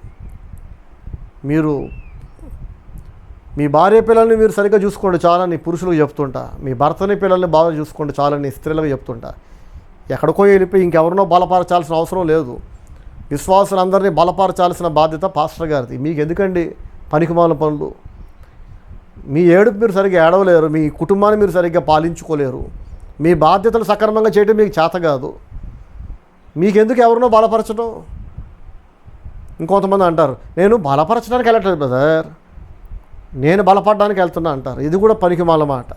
మీరు మీ భార్య పిల్లల్ని మీరు సరిగ్గా చూసుకోండి చాలని పురుషులకు చెప్తుంటా. మీ భర్తని, పిల్లల్ని బాగా చూసుకోండి చాలని స్త్రీలకు చెప్తుంటా. ఎక్కడికో వెళ్ళిపోయి ఇంకెవరినో బలపరచాల్సిన అవసరం లేదు. విశ్వాసులందరినీ బలపరచాల్సిన బాధ్యత పాస్టర్ గారిది. మీకు ఎందుకండి పనికిమాలిన పనులు? మీ ఏడుపు మీరు సరిగ్గా ఏడవలేరు, మీ కుటుంబాన్ని మీరు సరిగ్గా పాలించుకోలేరు, మీ బాధ్యతలు సక్రమంగా చేయడం మీకు చేత కాదు. మీకెందుకు ఎవరినో బలపరచడం? ఇంకొంతమంది అంటారు, నేను బలపరచడానికి వెళ్ళట్లేదు బ్రదర్, నేను బలపడడానికి వెళ్తున్నా అంటారు. ఇది కూడా పనికిమాలిన మాట.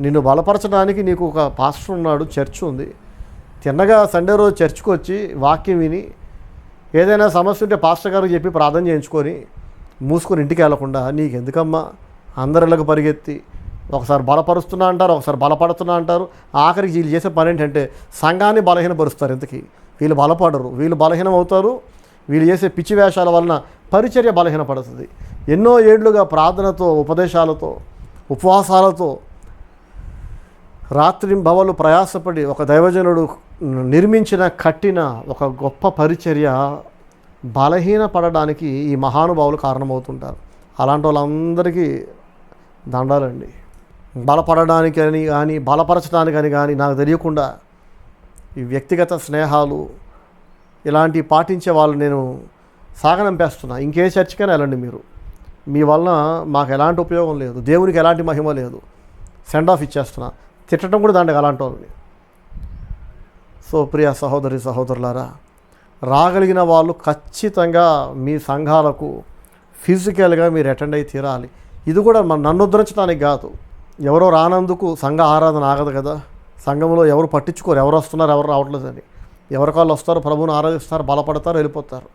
నిన్ను బలపరచడానికి నీకు ఒక పాస్టర్ ఉన్నాడు, చర్చ్ ఉంది. తిన్నగా సండే రోజు చర్చ్కి వచ్చి వాక్యం విని ఏదైనా సమస్య ఉంటే పాస్టర్ గారికి చెప్పి ప్రార్థన చేయించుకొని మూసుకొని ఇంటికి వెళ్లకుండా నీకెందుకమ్మా అందరిలోకి పరిగెత్తి ఒకసారి బలపరుస్తున్నా అంటారు, ఒకసారి బలపడుతున్నా అంటారు. ఆఖరికి వీళ్ళు చేసే పని ఏంటంటే సంఘాన్ని బలహీనపరుస్తారు. ఇంతకీ వీళ్ళు బలపడరు, వీళ్ళు బలహీనం అవుతారు. వీళ్ళు చేసే పిచ్చి వేషాల వలన పరిచర్య బలహీనపడుతుంది. ఎన్నో ఏళ్లుగా ప్రార్థనతో, ఉపదేశాలతో, ఉపవాసాలతో రాత్రింబవలు ప్రయాసపడి ఒక దైవజనుడు కట్టిన ఒక గొప్ప పరిచర్య బలహీన పడడానికి ఈ మహానుభావులు కారణమవుతుంటారు. అలాంటి వాళ్ళందరికీ దండాలండి. బలపడడానికి అని కానీ బలపరచడానికని కానీ నాకు తెలియకుండా ఈ వ్యక్తిగత స్నేహాలు ఇలాంటివి పాటించే వాళ్ళు నేను సాగనంపేస్తున్నా. ఇంకే చర్చికైనా వెళ్ళండి మీరు, మీ వలన మాకు ఎలాంటి ఉపయోగం లేదు, దేవునికి ఎలాంటి మహిమ లేదు, సెండ్ ఆఫ్ ఇచ్చేస్తున్నా. తిట్టడం కూడా దాంట్లో అలాంటి వాళ్ళని. సో ప్రియ సహోదరి సహోదరులారా, రాగలిగిన వాళ్ళు ఖచ్చితంగా మీ సంఘాలకు ఫిజికల్గా మీరు అటెండ్ అయి తీరాలి. ఇది కూడా నన్ను ఉద్ధరించడానికి కాదు, ఎవరో రానందుకు సంఘ ఆరాధన ఆగదు కదా. సంఘంలో ఎవరు పట్టించుకోరు, ఎవరు వస్తున్నారు ఎవరు రావట్లేదని. ఎవరికాళ్ళు వస్తారు, ప్రభువుని ఆరాధిస్తారు, బలపడతారు, వెళ్ళిపోతారు.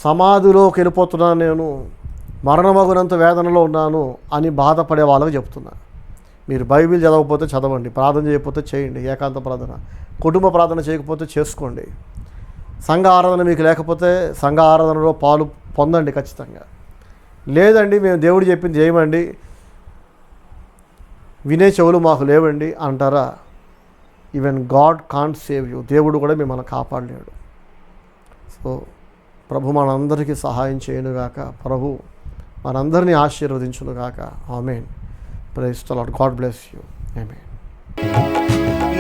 సమాధిలోకి వెళ్ళిపోతున్నాను, నేను మరణమగునంత వేదనలో ఉన్నాను అని బాధపడే వాళ్ళకి చెప్తున్నా. మీరు బైబిల్ చదవకపోతే చదవండి, ప్రార్థన చేయకపోతే చేయండి, ఏకాంత ప్రార్థన. కుటుంబ ప్రార్థన చేయకపోతే చేసుకోండి. సంఘ ఆరాధన మీకు లేకపోతే సంఘ ఆరాధనలో పాలు పొందండి ఖచ్చితంగా. లేదండి మేము దేవుడు చెప్పింది చేయమండి, వినే చెవులు మాకు లేవండి అంటారా, even God can't save you. దేవుడు కూడా మిమ్మల్ని కాపాడలేడు. సో ప్రభు మనందరికీ సహాయం చేయనుగాక, ప్రభు మనందరినీ ఆశీర్వదించునుగాక. ఆమేన్. Praise the Lord. God bless you. ఆమేన్.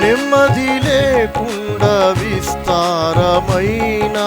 నెమ్మది లేకుండా విస్తారమైన